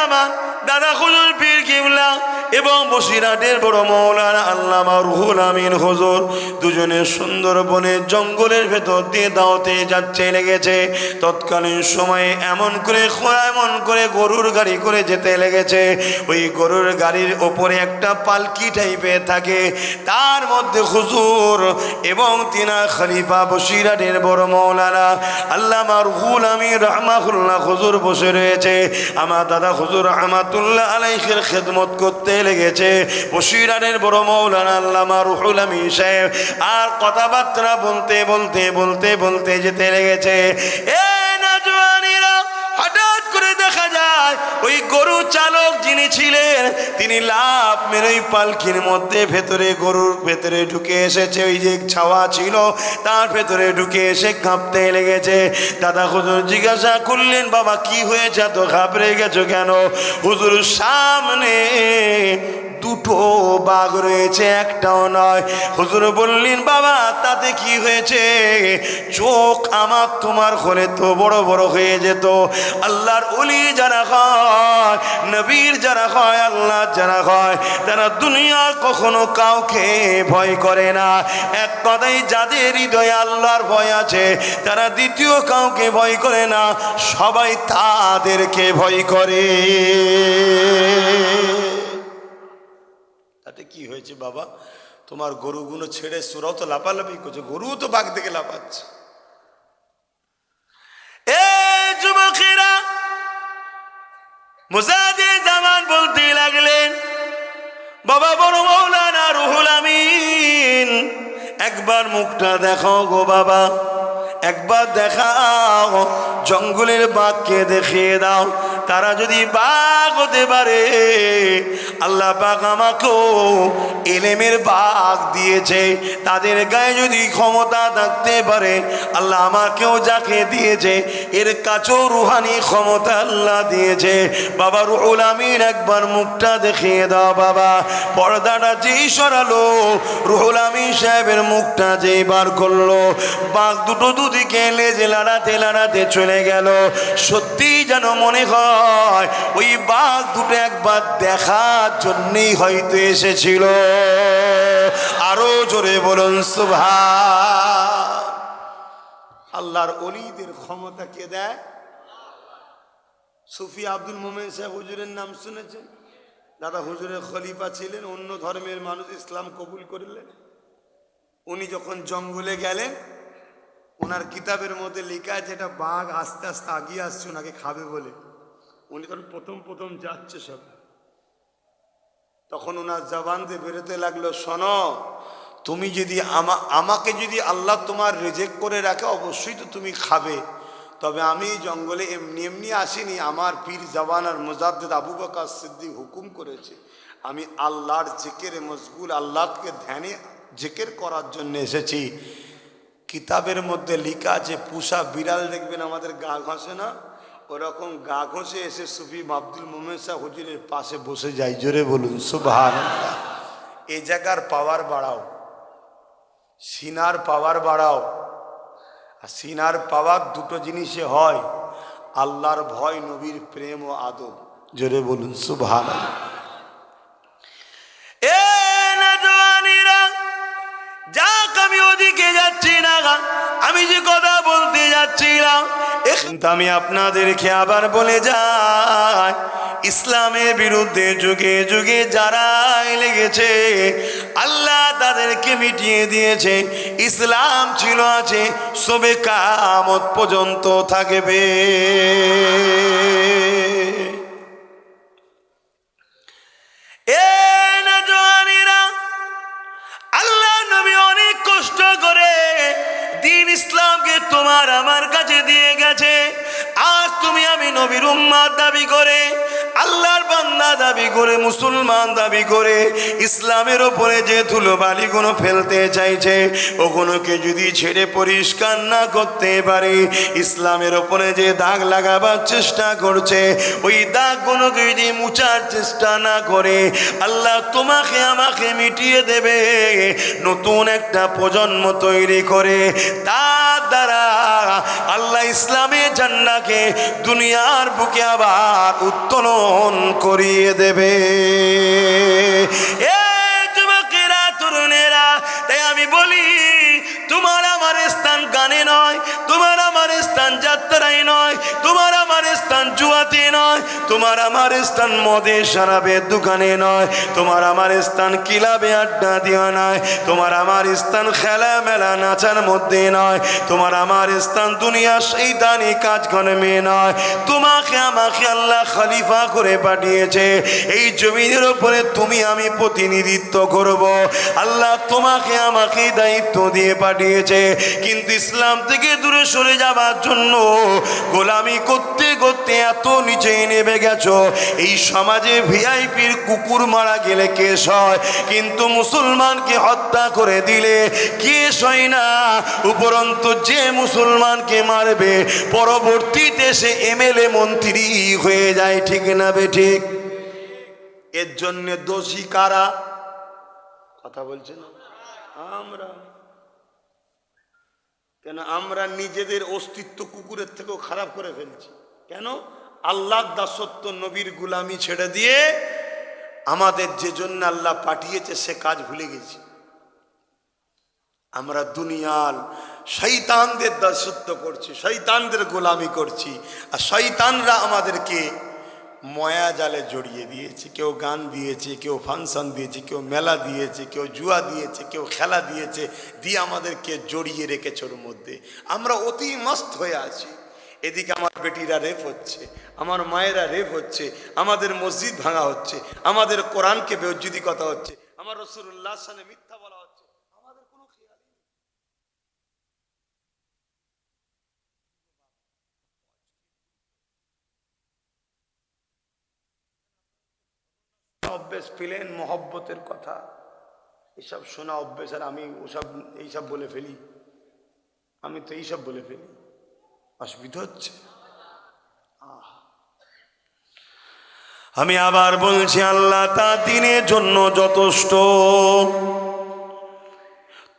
জামান দাদা হুজুর পীর কিবলা এবং বসিরহাটের বড় মৌলানা আল্লামা রুহুল আমিন হুজুর দুজনে সুন্দরবনের জঙ্গলের ভেতর দিয়ে দাওয়াতে যাচ্ছে লেগেছে। তৎকালীন সময়ে এমন করে গরুর গাড়ি করে যেতে লেগেছে। ওই গরুর গাড়ির ওপরে একটা পালকি টাইপের থাকে, তার মধ্যে হুজুর এবং তিনার খলিফা বসিরহাটের বড় মৌলানা আল্লামা রুহুল আমিন রাহমাহুল্লাহ হুজুর বসে রয়েছে। আমার দাদা হুজুর রহমাতুল্লাহ আলাইহির খেদমত করতে লেগেছে বসিরহাটের বড় মৌলানা আল্লামা রুহুল আমিন সাহেব। আর কথাবার্তা বলতে যেতে লেগেছে। হঠাৎ করে দেখা যায় ওই গরু চালক যিনি ছিলেন তিনি লাফ মেরে ওই পালকির মধ্যে গরুর ভেতরে ঢুকে এসেছে। ওই যে ছাওয়া ছিল তার ভেতরে ঢুকে এসে কাঁপতে লেগেছে। দাদা হুজুর জিজ্ঞাসা করলেন, বাবা কি হয়েছে, এত ঘাবড়ে গেছো কেন? হুজুর সামনে দুটো বাঘ রয়েছে, একটাও নয়। হুজুর বললেন, বাবা তাতে কি হয়েছে? চোখ আমার তোমার হলে তো বড় বড় হয়ে যেত। আল্লাহর ওলি যারা হয়, নবীর যারা হয়, আল্লাহ যারা হয়, তারা দুনিয়ার কখনো কাউকে ভয় করে না। এক কথায় যাদের হৃদয়ে আল্লাহর ভয় আছে তারা দ্বিতীয় কাউকে ভয় করে না, সবাই তাদেরকে ভয় করে। তাতে কি হয়েছে বাবা? তোমার গরুগুলো ছেড়ে সুরাও তো লাফালাফি করছে, গরুও তো বাঘ থেকে লাফাচ্ছে। এ যুবকেরা, মুজাহিদে জামান বলতে লাগলেন, বাবা বড় মৌলানা রুহুল আমিন একবার মুখটা দেখাও গো বাবা, একবার দেখাও, জঙ্গলের বাঘকে দেখিয়ে দাও। তারা যদি বাঘ হতে পারে, আল্লাহ পাক আমাকেও ইলমের বাঘ দিয়েছে, তাদের গায়ে যদি ক্ষমতা থাকতে পারে, আল্লাহ আমাকেও যাকে দিয়েছে এর কাছেও রুহানি ক্ষমতা আল্লাহ দিয়েছে। বাবা রুহুল আমিন একবার মুখটা দেখিয়ে দাও বাবা। পর্দাটা যেই সরালো, রুহুল আমিন সাহেবের মুখটা যেই বার করলো, বাঘ দুটো দুদিকে লেজে লাড়াতে চলে গেল। সত্যি যেন মনে হয় ওই বাঘ দুটো একবার দেখার জন্যই হয়তো এসেছিল। আরো জোরে বলুন সুবহান। আল্লাহর ওলিদের ক্ষমতা কে দেয়? সুফি আব্দুল মোমেন সাহেব হুজুরের নাম শুনেছেন? দাদা হুজুরের খলিফা ছিলেন, অন্য ধর্মের মানুষ ইসলাম কবুল করলেন। উনি যখন জঙ্গলে গেলেন, ওনার কিতাবের মধ্যে লেখা আছে এটা বাঘ আস্তে আস্তে আগিয়ে আসছে ওনাকে খাবে বলে। উনি তখন প্রথম যাচ্ছে সব, তখন ওনার জবান দিয়ে বেরোতে লাগলো, শোনো, তুমি যদি আমাকে যদি আল্লাহ তোমার রিজেক্ট করে রাখে অবশ্যই তো তুমি খাবে, তবে আমি জঙ্গলে এমনি আসিনি। আমার পীর জওয়ান আর মুজাদ্দিদ আবু বকর সিদ্দিক হুকুম করেছে, আমি আল্লাহর জিকিরে মশগুল, আল্লাহকে ধ্যানে জিকির করার জন্য এসেছি। কিতাবের মধ্যে লেখা আছে পুষা বিড়াল দেখবেন আমাদের গা ঘষে না, ওরকম গা ঘষে এসে সুফি আব্দুল মোমেন সাহেব হুজুরের পাশে বসে যায়। জোরে বলুন সুবহানাল্লাহ। এই জায়গার পাওয়ার বাড়াও, সিনার পাওয়ার বাড়াও। আর সিনার পাওয়ার দুটো জিনিসে হয়, আল্লাহর ভয়, নবীর প্রেম ও আদব। জোরে বলুন সুবহানাল্লাহ। যাক, আমি ওদিকে যাচ্ছি না, আমি যে কথা বলতে যাচ্ছিলাম কিন্তু আমি আপনাদেরকে আবার বলে যাই, ইসলামের বিরুদ্ধে যুগে যুগে যারাই লেগেছে আল্লাহ তাদেরকে মিটিয়ে দিয়েছে। ইসলাম ছিল, আছে, সবে কিয়ামত পর্যন্ত থাকবে। আল্লাহ নবী অনেক কষ্ট করে দ্বীন ইসলামকে তোমার আমার কাছে দিয়ে গেছে। আজ তুমি আমি নবীর উম্মত দাবি করে আল্লাহর বান্দা দাবি করে, মুসলমান দাবি করে ইসলামের ওপরে যে ধুলোবালিগুলো ফেলতে চাইছে, ওগুলোকে যদি ছেড়ে পরিষ্কার না করতে পারে, ইসলামের ওপরে যে দাগ লাগাবার চেষ্টা করছে, ওই দাগগুলোকে যদি মুছার চেষ্টা না করে, আল্লাহ তোমাকে আমাকে মিটিয়ে দেবে নতুন একটা প্রজন্ম তৈরি করে। তার দ্বারা আল্লাহ ইসলামের ঝান্ডাকে দুনিয়ার বুকে আবার উত্তোলন করিয়ে দেবে। এ যুবকেরা, তরুণেরা, তাই আমি বলি, তোমার আমার স্থান গানে নয়, তোমার আমার স্থান যাত্রায় নয়, তোমার আমার স্থান জুয়াতে নয়, তোমার আমার স্থান মদে শরাবের দোকানে নয়, তোমার আমার স্থান ক্লাবে আড্ডা দেওয়া নয়, তোমার আমার স্থান খেলা মেলা নাচার মধ্যে নয়, তোমার আমার স্থান দুনিয়া শয়তানি কাজকর্মে নয়। তোমাকে আমাকে আল্লাহ খলিফা করে পাঠিয়েছে, এই জমিনের উপরে তুমি আমি প্রতিনিধিত্ব করব। আল্লাহ তোমাকে আমাকে দায়িত্ব দিয়ে পাঠিয়েছে, কিন্তু ইসলাম থেকে দূরে সরে যাবার জন্য গোলামি করতে করতে এত নিচে নেমে গেছো। এই সমাজে ভিআইপির কুকুর মারা গেলে কেস হয়, কিন্তু মুসলমানকে হত্যা করে দিলে কেস হয় না। উপরন্তু যে মুসলমানকে মারবে পরবর্তীতে সে এমএলএ মন্ত্রী হয়ে যায়, ঠিক না বেঠিক? এর জন্য দোষী কারা? কথা বলছেন আমরা। কেন আমরা নিজেদের অস্তিত্ব কুকুরের থেকেও খারাপ করে ফেলছি? কেন? আল্লাহর দাসত্ব, নবীর গুলামি ছেড়ে দিয়ে আমাদের যে জন্য আল্লাহ পাঠিয়েছে সে কাজ ভুলে গেছি। আমরা দুনিয়ার শয়তানদের দাসত্ব করছি, শয়তানদের গোলামি করছি, আর শয়তানরা আমাদেরকে ময়া জালে জড়িয়ে দিয়েছে। কেউ গান দিয়েছে, কেউ ফাংশন দিয়েছে, কেউ মেলা দিয়েছে, কেউ জুয়া দিয়েছে, কেউ খেলা দিয়েছে, দিয়ে আমাদেরকে জড়িয়ে রেখেছে ওর মধ্যে। আমরা অতি মস্ত হয়ে আছি। এদিকে আমার বেটিরা রেপ হচ্ছে, আমার মায়েরা রেপ হচ্ছে, আমাদের মসজিদ ভাঙা হচ্ছে, আমাদের কোরআনকে বেইজ্জতি কথা হচ্ছে, আমার রাসূলুল্লাহর সামনে মিথ্যা বলা হচ্ছে, আমাদের কোনো খেয়াল নেই। অভ্যেস পেলেন মহব্বতের কথা, এসব শোনা অভ্যেস, আর আমি ওসব এইসব বলে ফেলি, আমি তো এইসব বলে ফেলি, অসুবিধা হচ্ছে। আমি আবার বলছি, আল্লাহ তার দিনের জন্য যথেষ্ট।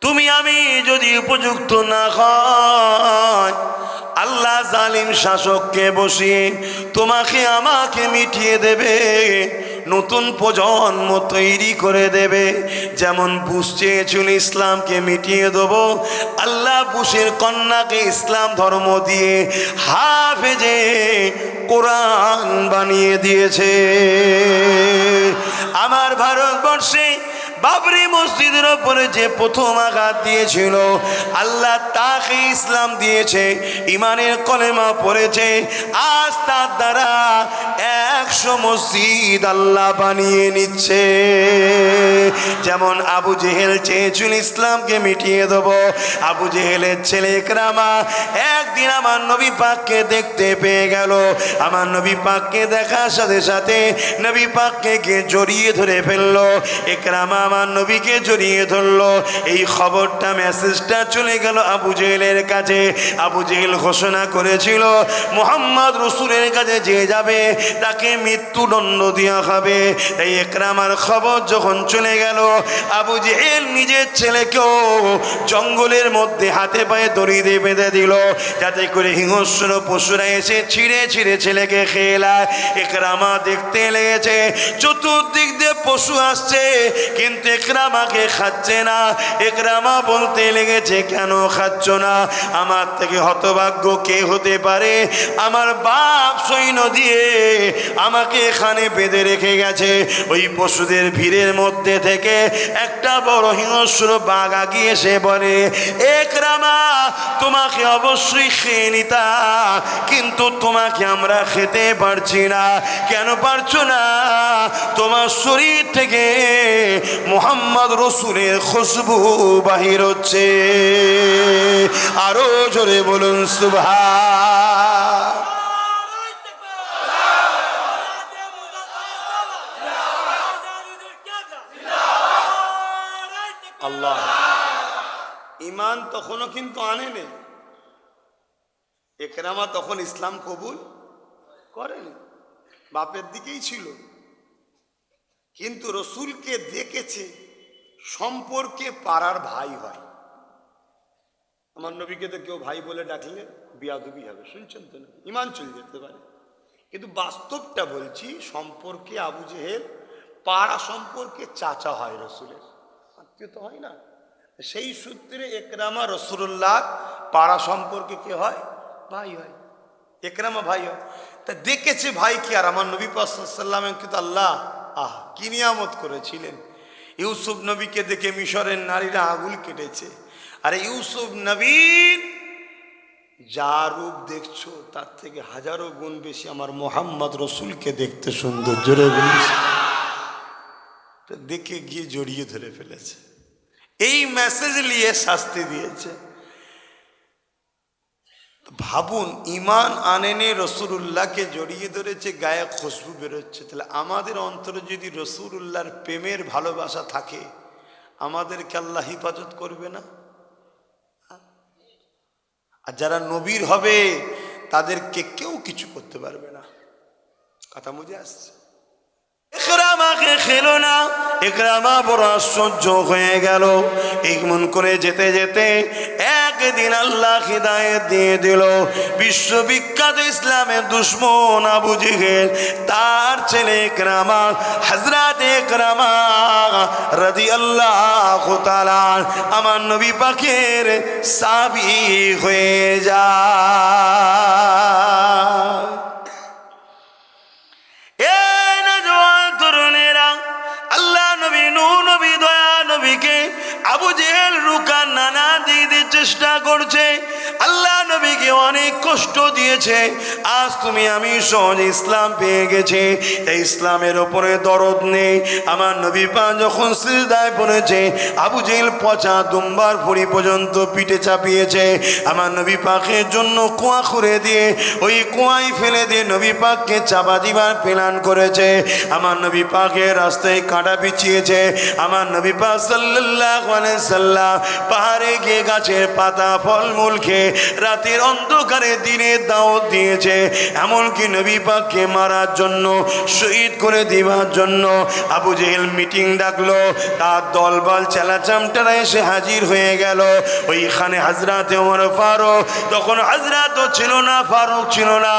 তুমি আমি যদি উপযুক্ত না হয়, আল্লাহ জালিম শাসককে বসিয়ে তোমাকে আমাকে মিটিয়ে দেবে, নতুন প্রজন্ম তৈরি করে দেবে। যেমন বুশ চেয়েছিল ইসলামকে মিটিয়ে দেবো, আল্লাহ বুশের কন্যাকে ইসলাম ধর্ম দিয়ে হাফেজে কোরআন বানিয়ে দিয়েছে। আমার ভারতবর্ষে বাবরি মসজিদের ওপরে যে প্রথম আঘাত দিয়েছিল, আল্লাহ তাকে ইসলাম দিয়েছে, ইমানের কলেমা পড়েছে। আজ তার দ্বারা 100 মসজিদ আল্লাহ বানিয়ে নিচ্ছে। যেমন আবু জেহেল চেয়েছিল ইসলামকে মিটিয়ে দেব, আবু জেহেলের ছেলে ইকরামা একদিন আমার নবী পাককে দেখতে পেয়ে গেল। আমার নবী পাককে দেখার সাথে সাথে নবী পাককে গিয়ে জড়িয়ে ধরে ফেললো। ইকরামা আমার নবীকে জড়িয়ে ধরলো। এই খবরটা, মেসেজটা চলে গেল আবু জেহেলের কাছে। আবু জেহেল ঘোষণা করেছিল, মুহাম্মদ রাসূলের কাছে যে যাবে তাকে মৃত্যুদণ্ড দেওয়া হবে। এই ইকরামার খবর যখন চলে গেল, আবু জেহেল নিজের ছেলেকেও জঙ্গলের মধ্যে হাতে পায়ে দড়ি দিয়ে বেঁধে দিল, যাতে করে হিংস্র পশুরা এসে ছিঁড়ে ছিঁড়ে ছেলেকে খেয়ে নেয়। ইকরামা দেখতে লেগেছে চতুর্দিক দিয়ে পশু আসছে, কিন্তু ইকরামাকে খাচ্ছে না। ইকরামা বলতে লেগেছে, কেন খাচ্ছ না? আমার থেকে হতভাগ্য কে হতে পারে? আমার বাপ সৈন্য দিয়ে আমাকে এখানে বেঁধে রেখে গেছে। ওই পশুদের ভিড়ের মধ্যে থেকে একটা বড় হিংস্র বাঘ আগিয়ে এসে বলে, ইকরামা তোমাকে অবশ্যই খেয়ে নিতা, কিন্তু তোমাকে আমরা খেতে পারছি না। কেন পারছো না? তোমার শরীর থেকে মুহাম্মদ রাসূলের খুশবু বাহির হচ্ছে। আরো জোরে বলুন সুবহান। কোরআন তখনও কিন্তু আনেনি, একরামা তখন ইসলাম কবুল করেনি, বাপের দিকেই ছিল, কিন্তু রসুলকে দেখেছে, সম্পর্কে পাড়ার ভাই হয়। আমার নবীকে তো কেউ ভাই বলে ডাকলে বিয়াদবি হবে, শুনছেন তো না, ইমান চলে যেতে পারে। কিন্তু বাস্তবটা বলছি, সম্পর্কে আবু জেহেল পাড়া সম্পর্কে চাচা হয়, রসুলের আত্মীয় তো হয় না, সেই সূত্রে একরামা রসুল্লাহ পাড়া সম্পর্কে কে হয়, ভাই হয়, একরামা ভাই হয়। তা দেখেছে ভাই কি, আর আমার নবী পাক সাল্লাল্লাহু আলাইহি ওয়াসাল্লাম কিন্তু আল্লাহ কি নিয়ামত করেছিলেন। ইউসুফ নবীকে দেখে মিশরের নারীরা আঙুল কেটেছে, আর ইউসুফ নবীর যা রূপ দেখছো তার থেকে হাজারো গুণ বেশি আমার মোহাম্মদ রসুলকে দেখতে সুন্দর, জোরে বলেছে, দেখে গিয়ে জড়িয়ে ধরে ফেলেছে, এই মেসেজ নিয়ে শাস্তি দিয়েছে। ভাবুন, ইমান আনেনে রসুলুল্লাহকে জড়িয়ে ধরেছে, গায়ে খুশবু বেরোচ্ছে, তাহলে আমাদের অন্তরে যদি রসুলুল্লাহর প্রেমের ভালোবাসা থাকে, আমাদেরকে আল্লাহ হিফাজত করবে না? আর যারা নবীর হবে তাদেরকে কেউ কিছু করতে পারবে না, কথা বুঝে আসছে? ইকরামাকে খেলো না, ইকরামা বড় আশ্চর্য হয়ে গেল। এমন করে যেতে যেতে একদিন আল্লাহ হিদায়াত দিয়ে দিল, বিশ্ববিখ্যাত ইসলামের দুশ্মন আবু জেহেল, তার ছেলে ইকরামা, হযরত ইকরামা রাদিয়াল্লাহু তাআলা আমার নবী পাকের সাহাবী হয়ে যায়। আবু জেহেল রুকার নানা দিকে চেষ্টা করছে, আল্লাহ নবীকে অনেক কষ্ট দিয়েছে। আজ তুমি আমি সহজে ইসলাম পেয়ে গেছে, এই ইসলামের ওপরে দরদ নেই। আমার নবী পাক যখন সিজদায় পড়েছে, আবু জেহেল পচা দুম্বার ফুড়ি পর্যন্ত পিঠে চাপিয়েছে। আমার নবী পাকের জন্য কুয়া খুঁড়ে দিয়ে ওই কুয়ায় ফেলে দিয়ে নবী পাককে চাপা দিবার প্ল্যান করেছে। আমার নবী পাকের রাস্তায় কাঁটা বিছিয়েছে। আমার নবী পাক সাল্লাল্লাহু আলাইহি সাল্লাম পাহাড়ে গিয়ে গাছের পাতা ফলমূল খেয়ে রাতের অন্ধকারে দিনে দাওয়াত দিয়েছে। এমনকি নবী পাককে মারার জন্য, শহীদ করে দিবার জন্য আবু জেহেল মিটিং ডাকলো, তার দলবল চেলাচামটারা এসে হাজির হয়ে গেল। ওইখানে হযরত ওমর ফারুক, তখন হযরতও ছিল না, ফারুক ছিল না,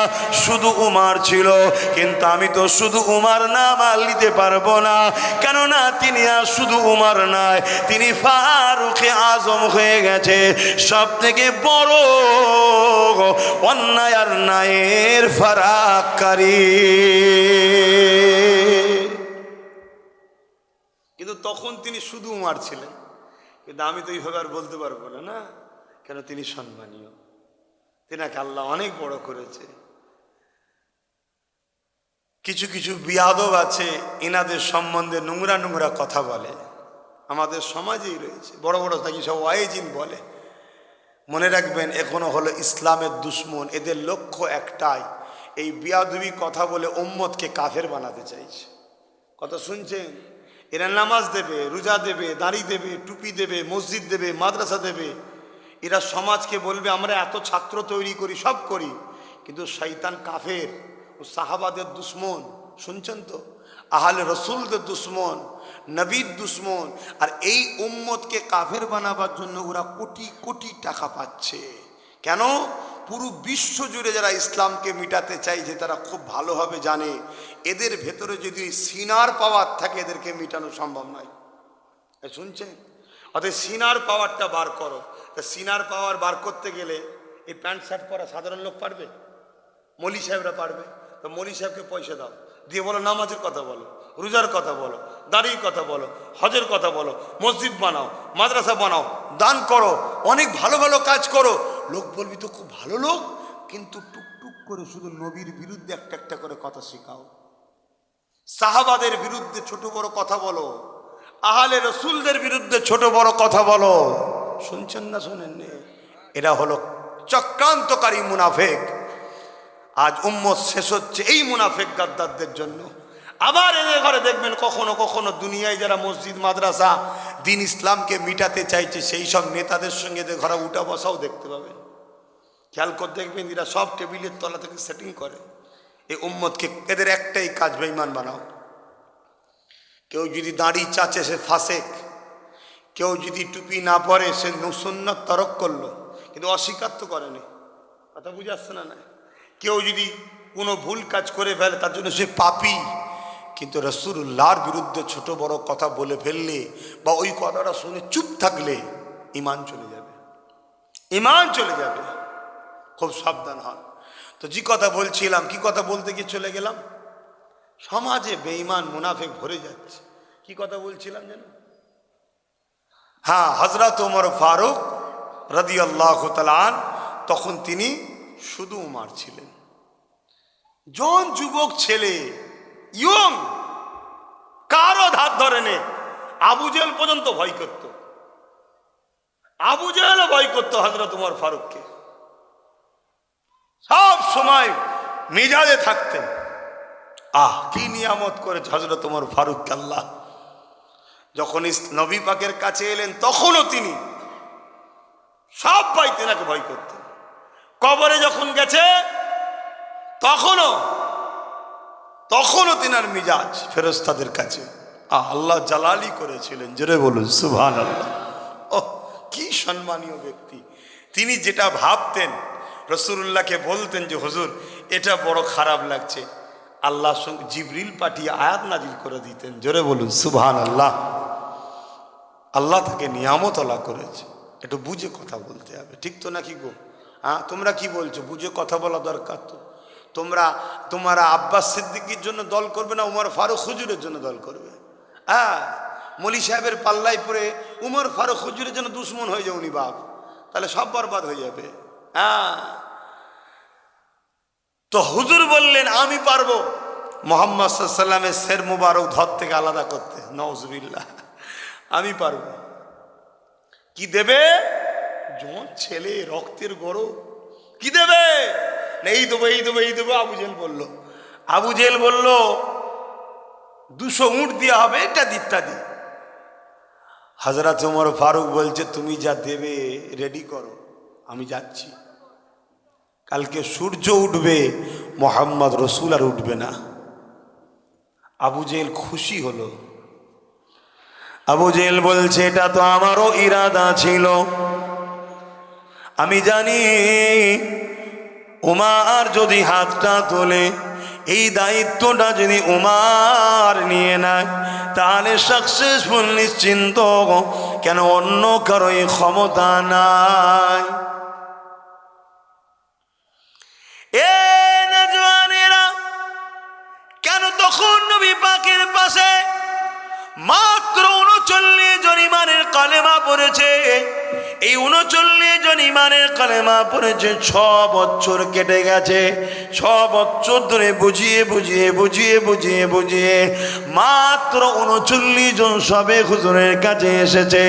শুধু উমার ছিল। কিন্তু আমি তো শুধু উমার নাম আর নিতে পারবো না, কেননা তিনি আর শুধু উমার নয়, তিনি ফারুকে আজম হয়ে গেছে, সব থেকে বড় অন্যায় আর ন্যায়ের ফারাককারী। কিন্তু তখন তিনি শুধু উমার ছিলেন, কিন্তু আমি তো এইভাবে আর বলতে পারবো না, না, কেন তিনি সম্মানীয়, তিনাকে আল্লাহ অনেক বড় করেছে। কিছু কিছু বিয়াদব আছে, এনাদের সম্বন্ধে নোংরা নোংরা কথা বলে, আমাদের সমাজেই রয়েছে, বড় বড় থাকি সব ওয়াইজিন বলে। মনে রাখবেন, এখনো হলো ইসলামের দুশ্মন। এদের লক্ষ্য একটাই, এই বিয়াদবি কথা বলে উম্মতকে কাফের বানাতে চাইছে। কথা শুনছেন? এরা নামাজ দেবে, রোজা দেবে, দাড়ি দেবে, টুপি দেবে, মসজিদ দেবে, মাদ্রাসা দেবে, এরা সমাজকে বলবে আমরা এত ছাত্র তৈরি করি, সব করি, কিন্তু শয়তান কাফের, ও সাহাবাদের দুশ্মন, শুনছেন তো, আহলে রসুলদের দুশ্মন, নবীর দুশ্মন। আর এই উম্মতকে কাফের বানাবার জন্য ওরা কোটি কোটি টাকা পাচ্ছে। কেন? পুরো বিশ্ব জুড়ে যারা ইসলামকে মিটাতে চাইছে তারা খুব ভালোভাবে জানে, এদের ভেতরে যদি সিনার পাওয়ার থাকে এদেরকে মিটানো সম্ভব নয়। শুনছেন? অতএব সিনার পাওয়ারটা বার করো। তা সিনার পাওয়ার বার করতে গেলে এই প্যান্ট শার্ট পরা সাধারণ লোক পারবে? মৌলী সাহেবরা পারবে? তো মৌলী সাহেবকে পয়সা দাও, দিয়ে বলো নামাজের কথা বলো, রোজার কথা বলো, দাড়ির কথা বলো, হজের কথা বলো, মসজিদ বানাও, মাদ্রাসা বানাও, দান করো, অনেক ভালো ভালো কাজ করো। লোক বলবি তো খুব ভালো লোক, কিন্তু টুকটুক করে শুধু নবীর বিরুদ্ধে একটা একটা করে কথা শেখাও, সাহাবাদের বিরুদ্ধে ছোট বড় কথা বলো, আহলে রসুলদের বিরুদ্ধে ছোট বড় কথা বলো। শুনছেন না শোনেননি? এরা হলো চক্রান্তকারী মুনাফেক। আজ উম্মত শেষ হচ্ছে এই মুনাফেক গাদ্দারদের জন্য। আবার এদের ঘরে দেখবেন কখনো কখনো দুনিয়ায় যারা মসজিদ মাদ্রাসা দিন ইসলামকে মিটাতে চাইছে, সেই সব নেতাদের সঙ্গে ঘরে উঠা বসাও দেখতে পাবেন। খেয়াল করে দেখবেন, এরা সব টেবিলের তলা থেকে সেটিং করে। এই উম্মতকে এদের একটাই কাজ, বেঈমান বানাও। কেউ যদি দাড়ি চাচে সে ফাসেক, কেউ যদি টুপি না পরে সে সুন্নাত তরক করলো, কিন্তু অস্বীকার তো করেনি। কথা বুঝে আসছে না? কেউ যদি কোনো ভুল কাজ করে ফেলে তার জন্য সে পাপী, কিন্তু রাসূলুল্লাহর বিরুদ্ধে ছোট বড় কথা বলে ফেললে বা ওই কথাটা শুনে চুপ থাকলে ঈমান চলে যাবে, ঈমান চলে যাবে। খুব সাবধান হন। তো যে কথা বলছিলাম, কি কথা বলতে গিয়ে চলে গেলাম, সমাজে বেঈমান মুনাফিক ভরে যাচ্ছে। কি কথা বলছিলাম যেন? হ্যাঁ, হযরত ওমর ফারুক রাদিয়াল্লাহু তাআলা আনহু, তখন তিনি শুধু উমর ছিলেন, জন যুবক ছেলে, ইয়ং, কারো ধার ধরে নে। আবু জেহেল পর্যন্ত ভয় করত, আবু জেহেলও ভয় করত হযরত ওমর ফারুককে। সব সময় মিজাজে থাকতেন। কি নিয়ামত করেছে হযরত ওমর ফারুককে আল্লাহ। যখন নবী পাকের কাছে এলেন তখনও তিনি সব ভাই তেনাকে ভয় করতেন। কবরে যখন গেছে তখনও তিনার মিজাজ ফেরেশতাদের কাছে আল্লাহ জালালি করেছিলেন। জোরে বলুন সুবহানাল্লাহ। কি সম্মানীয় ব্যক্তি। তিনি যেটা ভাবতেন রাসূলুল্লাহকে বলতেন যে হুজুর এটা বড় খারাপ লাগছে, আল্লাহর সঙ্গে জিবরিল পাঠিয়ে আয়াত নাজিল করে দিতেন। জোরে বলুন সুবহানাল্লাহ। আল্লাহ তাকে নিয়ামত আলা করেছে। একটু বুঝে কথা বলতে হবে, ঠিক তো নাকি গো? তোমরা কি বলছো? বুঝে কথা বলা দরকার তো। তোমরা আব্বাস সিদ্দিকীর জন্য দল করবে না উমর ফারুক হুজুরের জন্য দল করবে? মলি সাহেবের পাল্লায় পরে উমর ফারুক হুজুরের জন্য দুশ্মন হয়ে যাও উনি বাপ, তাহলে সব বরবাদ হয়ে যাবে। তো হুজুর বললেন আমি পারবো মুহাম্মদ সাল্লাল্লাহু আলাইহি ওয়াসাল্লামের সের মুবারক ধর থেকে আলাদা করতে। নাউজুবিল্লাহ, আমি পারবো। কি দেবে? জন ছেলে, রক্তের গরম, কি দেবে? এই দেবো, এই দেবো, এই দেবো। আবু জেহেল বলল 200 উট দেওয়া হবে, এটা ইত্যাদি। হযরত ওমর ফারুক বলছে তুমি যা দেবে রেডি করো, আমি যাচ্ছি। কালকে সূর্য উঠবে, মুহাম্মদ রসুল আর উঠবে না। আবু জেহেল খুশি হলো। আবু জেহেল বলছে এটা তো আমারও ইরাদা ছিল, আমি জানি উমার যদি হাতটা তোলে, এই দায়িত্বটা যদি উমার নিয়ে নেয় তাহলে সাকসেসফুল নিশ্চিন্ত, কেন অন্য কারো এই ক্ষমতা নাই। এ নওজওয়ানেরা, কেন তখন নবী পাকের পাশে মাত্র 39 জন ইমানের কালেমা পড়েছে। এই 39 জন ইমানের কালেমা পড়েছে, 6 বছর কেটে গেছে। 6 বছর ধরে বুঝিয়ে মাত্র 39 জন সবে হুজুরের কাছে এসেছে।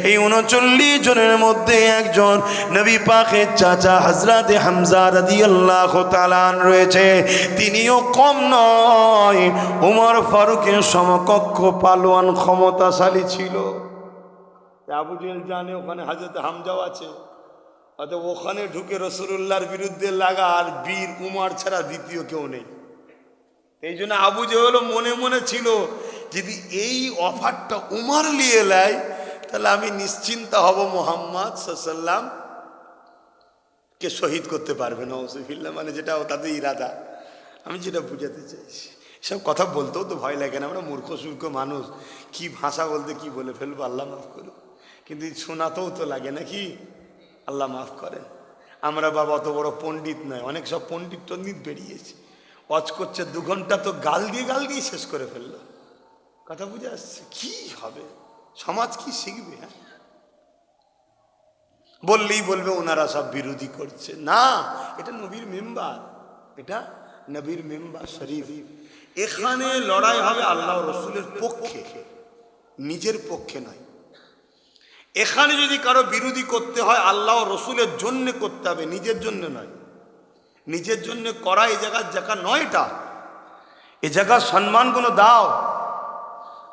এই 39 জনের মধ্যে একজন নবী পাকের চাচা হযরতে হামজা রাদিয়াল্লাহু তাআলা আনহু রয়েছে। তিনিও কম নয়, ওমর ফারুকের সমকক্ষ পালোয়ান ক্ষমতাশালী ছিল। আবু জেহেল জানে ওখানে হযরত হামজাও আছে, অতএব ওখানে ঢুকে রাসূলুল্লাহর বিরুদ্ধে লাগা, আর বীর উমর ছাড়া দ্বিতীয় কেউ নেই। এই জন্য আবু জেহেল মনে মনে ছিল যদি এই অফারটা উমর নিয়ে নেয় তাহলে আমি নিশ্চিন্ত হব, মুহাম্মদ সাল্লাল্লাহু আলাইহি ওয়াসাল্লাম কে শহীদ করতে পারবে না। নাউজুবিল্লাহ, মানে যেটা তাদের ইরাদা। আমি যেটা বুঝাতে চাইছি, সব কথা বলতেও তো ভয় লাগে না, আমরা মূর্খ সূর্খ মানুষ, কি ভাষা বলতে কি বলে ফেলবো, আল্লাহ মাফ করুন। কিন্তু শোনাতেও তো লাগে নাকি, আল্লাহ মাফ করেন। আমরা বাবা অত বড় পণ্ডিত নয়, অনেক সব পণ্ডিত বেরিয়েছে, ওয়াজ করছে 2 ঘন্টা, তো গাল দিয়ে শেষ করে ফেললো। কথা বুঝে আসছে? কি হবে, সমাজ কি শিখবে? বললেই বলবে ওনারা সব বিরোধী করছে। না, এটা নবীর মেম্বার, এটা নবীর মেম্বার শরীফ। এখানে লড়াই হবে আল্লাহ রসুলের পক্ষে, নিজের পক্ষে নয়। এখানে যদি কারো বিরোধী করতে হয় আল্লাহ রসুলের জন্য করতে হবে, নিজের জন্য নয়। নিজের জন্য করা এই জায়গার জায়গা নয়, এটা এই জায়গার সম্মানগুলো দাও।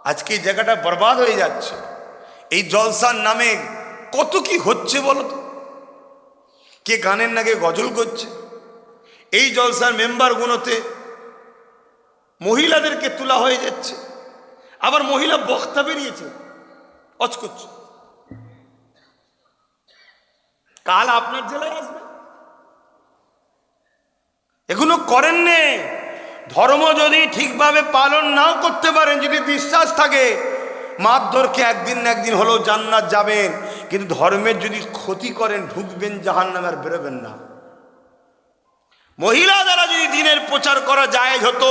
আজকে এই জায়গাটা বরবাদ হয়ে যাচ্ছে, এই জলসার নামে কত কি হচ্ছে বলো তো? কে গানের নাগে গজল করছে। এই জলসার মেম্বারগুলোতে মহিলাদেরকে তোলা হয়ে যাচ্ছে, আবার মহিলা বক্তা বেরিয়েছে অচ করছে। কাল আপনার জেলায় আসবে। এগুলো করেন নে। ধর্ম যদি ঠিকভাবে পালন নাও করতে পারেন, যদি বিশ্বাস থাকে মারধরকে একদিন না একদিন হলেও জান্নাত যাবেন, কিন্তু ধর্মের যদি ক্ষতি করেন ঢুকবেন জাহান্নামে, আর বেরোবেন না। মহিলা দ্বারা যদি দিনের প্রচার করা জায়েজ হতো,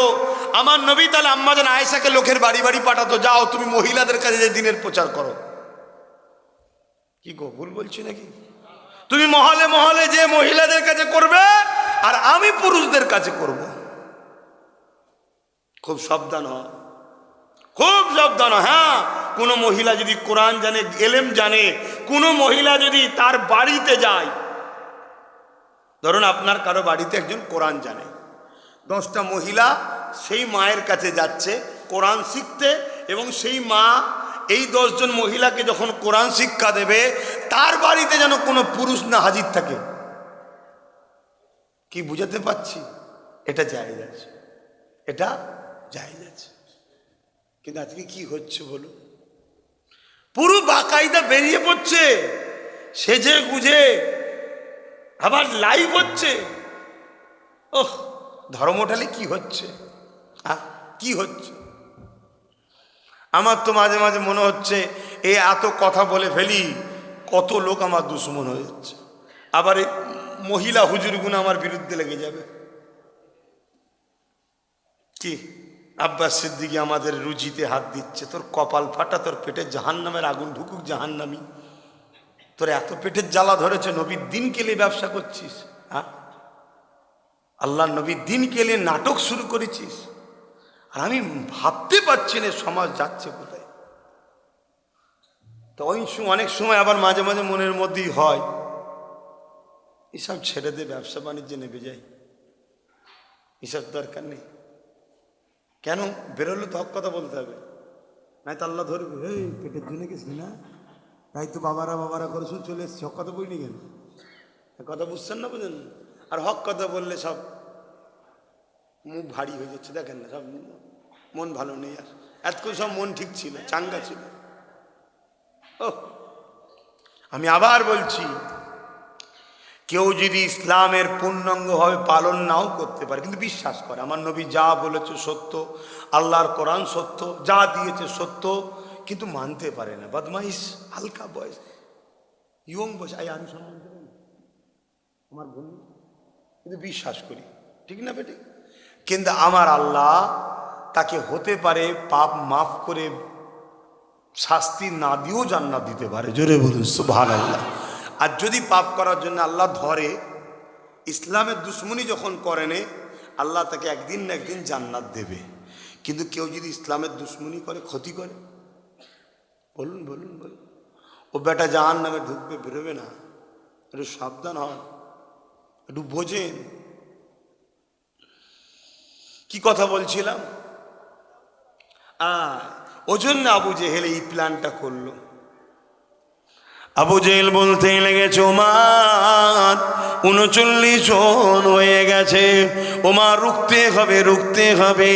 আমার নবী তাহলে আম্মাজান আয়েশাকে লোকের বাড়ি বাড়ি পাঠাতো, যাও তুমি মহিলাদের কাছে যে দিনের প্রচার করো। কি গো, ভুল বলছি নাকি? তুমি মহলে মহলে যে মহিলাদের কাছে করবে, আর আমি পুরুষদের কাছে করব। খুব সাবধান হ, খুব সাবধান। হ্যাঁ, কোনো মহিলা যদি কোরআন জানে, এলেম জানে, কোনো মহিলা যদি তার বাড়িতে যায়, ধরুন আপনার কারো বাড়িতে একজন কোরআন জানে, 10টা মহিলা সেই মায়ের কাছে যাচ্ছে কোরআন শিখতে, এবং সেই মা এই 10 জন মহিলাকে যখন কোরআন শিক্ষা দেবে, তার বাড়িতে যেন কোনো পুরুষ না হাজির থাকে। কি বুঝাতে পারছি? এটা জায়েজ আছে, এটা জায়েজ আছে। কিন্তু আজকে কি হচ্ছে বলো, পুরো বাকায়দা বেরিয়ে পড়ছে, সেজে গুজে আবার লাইভ হচ্ছে। ওহ, ধর্মটালে কি হচ্ছে, কি হচ্ছে? আমার তো মাঝে মাঝে মনে হচ্ছে এই এত কথা বলে ফেলি, কত লোক আমার দুশ্মন হয়ে যাচ্ছে, আবার এই মহিলা হুজুরগুলো আমার বিরুদ্ধে লেগে যাবে। কি আব্বাস সিদ্দিকী আমাদের রুজিতে হাত দিচ্ছে, তোর কপাল ফাটা, তোর পেটে জাহান্নামের আগুন ঢুকুক জাহান্নামী। তোর এত পেটের জ্বালা ধরেছে, নবীর দিন কেলে ব্যবসা করছিস, হ্যাঁ? আল্লাহ নবীর দিন কেলে নাটক শুরু করেছিস, আর আমি ভাবতে পারছি না সমাজ যাচ্ছে কোথায়। তো ওই অনেক সময় আবার মাঝে মাঝে মনের মধ্যেই হয়, এসব ছেড়ে দিয়ে ব্যবসা বাণিজ্যে নেমে যাই, এসব দরকার নেই। কেন? বেরোলে তো হক কথা বলতে হবে, নাই তো আল্লাহ ধরবে, এই পেটের জন্য গেছি না, তাই তো বাবারা করে শুধু চলে এসছি, হক কথা বলিনি কেন? কথা বুঝছেন না, বুঝেন? আর হক কথা বললে সব মুখ ভারী হয়ে যাচ্ছে, দেখেন না, সব মন ভালো নেই। আর এতক্ষণ সব মন ঠিক ছিল, চাঙ্গা ছিল। ও, আমি আবার বলছি, কেউ যদি ইসলামের পূর্ণাঙ্গভাবে পালন নাও করতে পারে, কিন্তু বিশ্বাস করে আমার নবী যা বলেছে সত্য, আল্লাহর কোরআন সত্য, যা দিয়েছে সত্য, কিন্তু মানতে পারে না, বদমাইশ, হালকা বয়স, ইয়ং বয়স, আমি সম্মান করি আমার বন্ধু, কিন্তু বিশ্বাস করি, ঠিক না বেটি? কিন্তু আমার আল্লাহ তাকে হতে পারে পাপ মাফ করে শাস্তি না দিয়েও জান্নাত দিতে পারে। জোরে বলুন সুবহানাল্লাহ। আর যদি পাপ করার জন্য আল্লাহ ধরে, ইসলামের দুশ্মনী যখন করেনে, আল্লাহ তাকে একদিন না একদিন জান্নাত দেবে। কিন্তু কেউ যদি ইসলামের দুশ্মনী করে, ক্ষতি করে, বলুন বলুন বলুন, ও বেটা জাহান্নামে ঢুকবে, বেরোবে না। একটু সাবধান হন, একটু বোঝেন। কি কথা বলছিলাম? ও জন্য আবু জেহেল এই প্ল্যানটা করলো। আবু জেহেল বলতে লেগেছে, ওমর 39 জন হয়ে গেছে, ওমর রুখতে হবে, রুখতে হবে।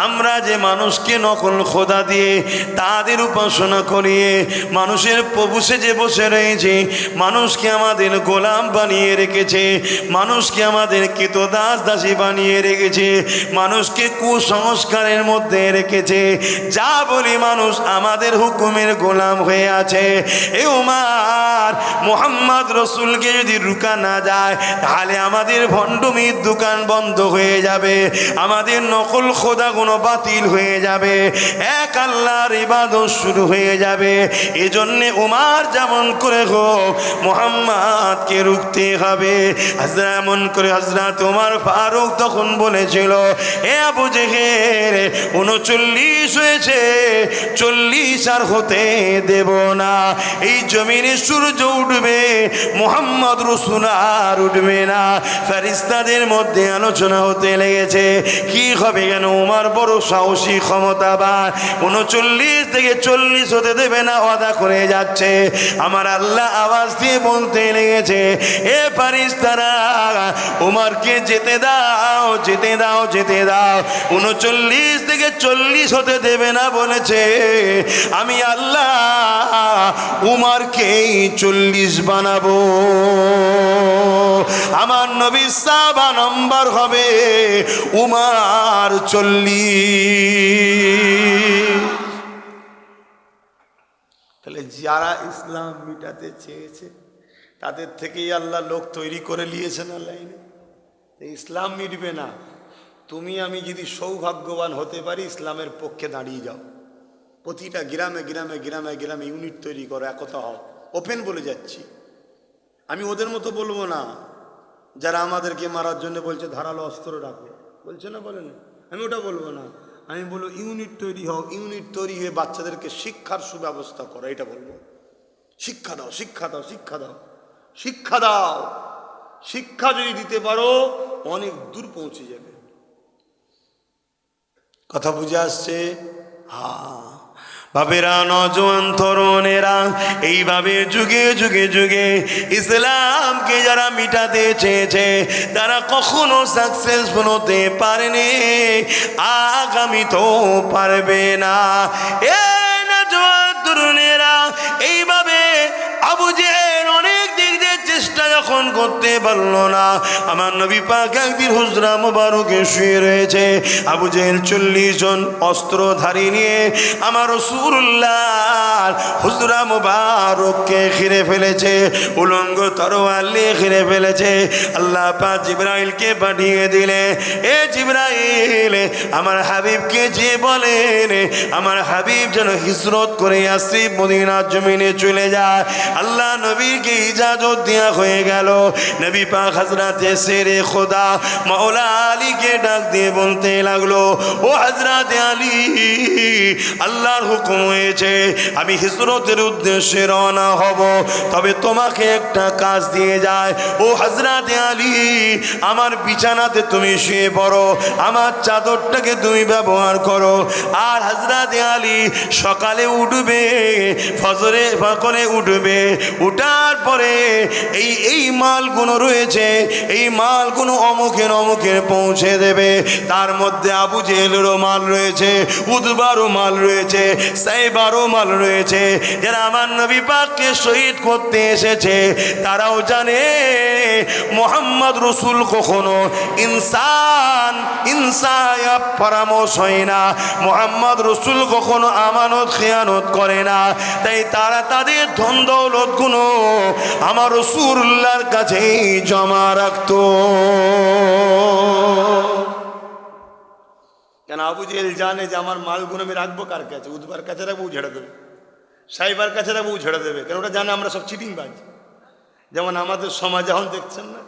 আমরা যে মানুষকে নকল খোদা দিয়ে তাদের উপাসনা করিয়ে মানুষের প্রভু সেজে বসে রয়েছে, মানুষকে আমাদের গোলাম বানিয়ে রেখেছে, মানুষকে আমাদের কৃতদাস দাসী বানিয়ে রেখেছে, মানুষকে কুসংস্কারের মধ্যে রেখেছে, যা বলি মানুষ আমাদের হুকুমের গোলাম হয়ে আছে। এ ওমর, মোহাম্মদ রসুলকে যদি রুকা না যায়, তাহলে আমাদের ভণ্ডমির দোকান বন্ধ হয়ে যাবে, আমাদের নকল খোদাগুলো বাতিল হয়ে যাবে, এক আল্লাহর ইবাদত শুরু হয়ে যাবে। এজন্যে উমার যেমন করে হোক মোহাম্মদকে রুখতে হবে। এমন করে হযরত ওমর ফারুক তখন বলেছিল, এ আবু জেহেল 39 হয়েছে, 40 আর হতে দেব না। এই জমিনে সূর্য উঠবে, মুহাম্মদ রাসূল আর উঠবে না। ফেরেশতাদের মধ্যে আলোচনা হতে লেগেছে কি হবে, কেন উমর বড় সাহসী ক্ষমতাবান, 39 থেকে 40 হতে দেবে না, ওয়াদা করে যাচ্ছে। আমার আল্লাহ আওয়াজ দিয়ে বলতে লেগেছে, এ ফেরেশতারা উমরকে যেতে দাও, যেতে দাও, যেতে দাও। 39 থেকে 40 হতে দেবে না বলেছে, আমি আল্লাহ উমরকেই 40 বানাবো। আমার নবী সাহাবা নম্বর হবে উমর 40। তাহলে যারা ইসলাম মিটাতে চেয়েছে তাদের থেকেই আল্লাহ লোক তৈরি করে নিয়েছেন লাইনে। ইসলাম মিটবে না, তুমি আমি যদি সৌভাগ্যবান হতে পারি ইসলামের পক্ষে দাঁড়িয়ে যাও, প্রতিটা গ্রামে গ্রামে গ্রামে গ্রামে ইউনিট তৈরি করো, একতা হও। ওপেন বলে যাচ্ছি, আমি ওদের মতো বলবো না যারা আমাদেরকে মারার জন্য বলছে ধারালো অস্ত্র রাখো, বলছে না, বলে না, আমি ওটা বলবো না। আমি বলবো ইউনিট তৈরি হও, ইউনিট তৈরি হয়ে বাচ্চাদেরকে শিক্ষার সুব্যবস্থা করো, এটা বলবো। শিক্ষা দাও, শিক্ষা দাও, শিক্ষা দাও, শিক্ষা দাও। শিক্ষা যদি দিতে পারো অনেক দূর পৌঁছে যাবে। কথা বুঝে আসছে? হ্যাঁ বাবেরা, নজওয়ান তরুণেরা, এইভাবে যুগে যুগে যুগে ইসলামকে যারা মিটাতে চেয়েছে তারা কখনো সাকসেসফুল হতে পারেনি, আগামী তো পারবে না। এ নজওয়ান তরুণেরা, এইভাবে আবু জেহেল অনেক দিক দিয়ে চেষ্টা যখন করতে পারলো না, আমার নবী পাক একদিন হুজরা মুবারকে শুয়ে রয়েছে। আবু জেহেল 40 জন অস্ত্রধারী নিয়ে আমার রাসূলুল্লাহ হুজরা মুবারককে ঘিরে ফেলেছে, উলঙ্গ তরোয়াল নিয়ে ঘিরে ফেলেছে। আল্লাহ পাক জিবরাইলকে পাঠিয়ে দিলে, এ জিবরাইল আমার হাবিবকে যে বলেন আমার হাবিব যেন হিজরত করে ইয়াসরিব মদিনার জমিনে চলে যায়। আল্লাহ নবীকে ইজাজত দেয়া হয়ে গেল। নবী পাক হযরতে শেরে খোদা মাওলা আলীকে ডাক দিয়ে বলতে লাগলো, ও হযরতে আলী, আল্লাহর হুকুম হয়েছে আমি হিজরতের উদ্দেশ্যে রওনা হব, তবে তোমাকে একটা কাজ দিয়ে যায়। ও হযরতে আলী, আমার বিছানাতে তুমি শুয়ে পড়ো, আমার চাদরটাকে তুমি ব্যবহার করো। আর হযরতে আলী সকালে উঠবে, ফজরে ফাঁকরে উঠবে, উঠার পরে এই মালগুলো রয়েছে, এই মালগুলো অমুকের অমুকের পৌঁছে দেবে। তার মধ্যে আবু জেহেলেরও মাল রয়েছে, উতবারও মাল রয়েছে, সাইবারও মাল রয়েছে। যারা আমার নবী পাককে শহীদ করতে এসেছে তারাও জানে মুহাম্মদ রাসূল কখনো ইনসায়া পরামর্শ হয় না, মুহাম্মদ রাসূল কখনো আমানত খেয়ানত করে না। তাই তারা তাদের ধন দৌলত গুলো আমার রাসূলুল্লাহর কাছেই জমা রাখতো। কেন আবু জেহেল জানে যে আমার মালগুলো আমি রাখবো কার কাছে, উতবার কাছে রাখবো, ঝেড়ে দেবে, সাইবার কাছে রাখবো, ঝেড়ে দেবে। কেন ওটা জানে আমরা সব চিটিংবাজ। যেমন আমাদের সমাজ এখন দেখছেন না,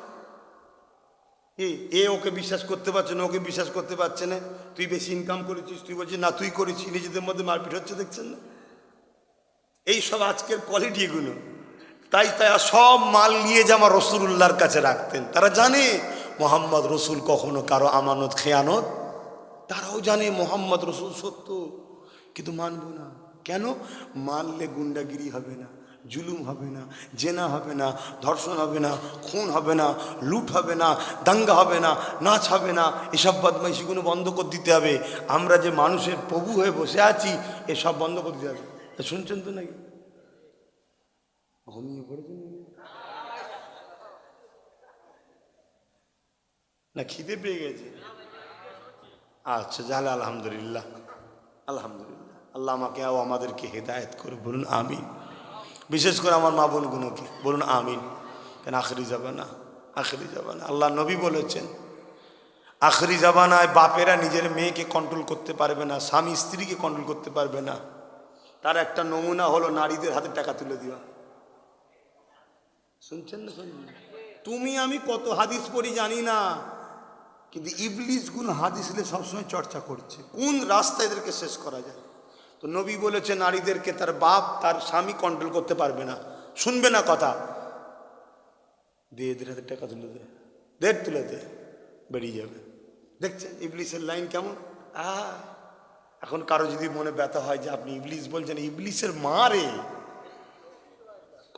এ ওকে বিশ্বাস করতে পারছে না, ওকে বিশ্বাস করতে পারছে না, তুই বেশি ইনকাম করেছিস, তুই বলছিস না তুই করেছিস, নিজেদের মধ্যে মারপিট হচ্ছে, দেখছেন না? এই সব আজকের কোয়ালিটি এগুলো। তাই সব মাল নিয়ে যে আমার রাসূলুল্লাহর কাছে রাখতেন। তারা জানে মুহাম্মদ রাসূল কখনো কারো আমানত খেয়ানত, তারাও জানে মুহাম্মদ রাসূল সত্য, কিন্তু মানবো না। কেন? মানলে গুন্ডাগিরি হবে না, জুলুম হবে না, জেনা হবে না, ধর্ষণ হবে না, খুন হবে না, লুট হবে না, দাঙ্গা হবে না, নাচ হবে না, এসব বদমাইশিগুলো বন্ধ করে দিতে হবে। আমরা যে মানুষের প্রভু হয়ে বসে আছি এসব বন্ধ করে দিতে হবে। শুনছেন তো নাকি? ঘুমিয়ে পড়েছেন না খিদে পেয়ে গেছে? আচ্ছা জাহলে আলহামদুলিল্লাহ, আলহামদুলিল্লাহ। আল্লাহ আমাকে ও আমাদেরকে হেদায়েত করে, বলুন আমিন। বিশেষ করে আমার মা বোনগুলোকে বলুন আমিন। কেন আখরি জামানা, আখরি জামানা আল্লাহ নবী বলেছেন আখরি জামানায় বাপেরা নিজের মেয়েকে কন্ট্রোল করতে পারবে না, স্বামী স্ত্রীকে কন্ট্রোল করতে পারবে না। তার একটা নমুনা হলো নারীদের হাতে টাকা তুলে দেওয়া। শুনছেন না? শুনছেন? তুমি আমি কত হাদিস পড়ি জানি না, কিন্তু ইবলিস গুণ হাদিসে সবসময় চর্চা করছে কোন রাস্তায় এদেরকে শেষ করা যায়। তো নবী বলেছে নারীদেরকে তার বাপ তার স্বামী কন্ট্রোল করতে পারবে না, শুনবে না কথা। দিয়ে 1,500 টাকা তুলে দে, 1.5 তুলে দে, বেরিয়ে যাবে। দেখছেন ইবলিসের লাইন কেমন? এখন কারো যদি মনে ব্যথা হয় যে আপনি ইবলিস বলছেন, ইবলিসের মা রে,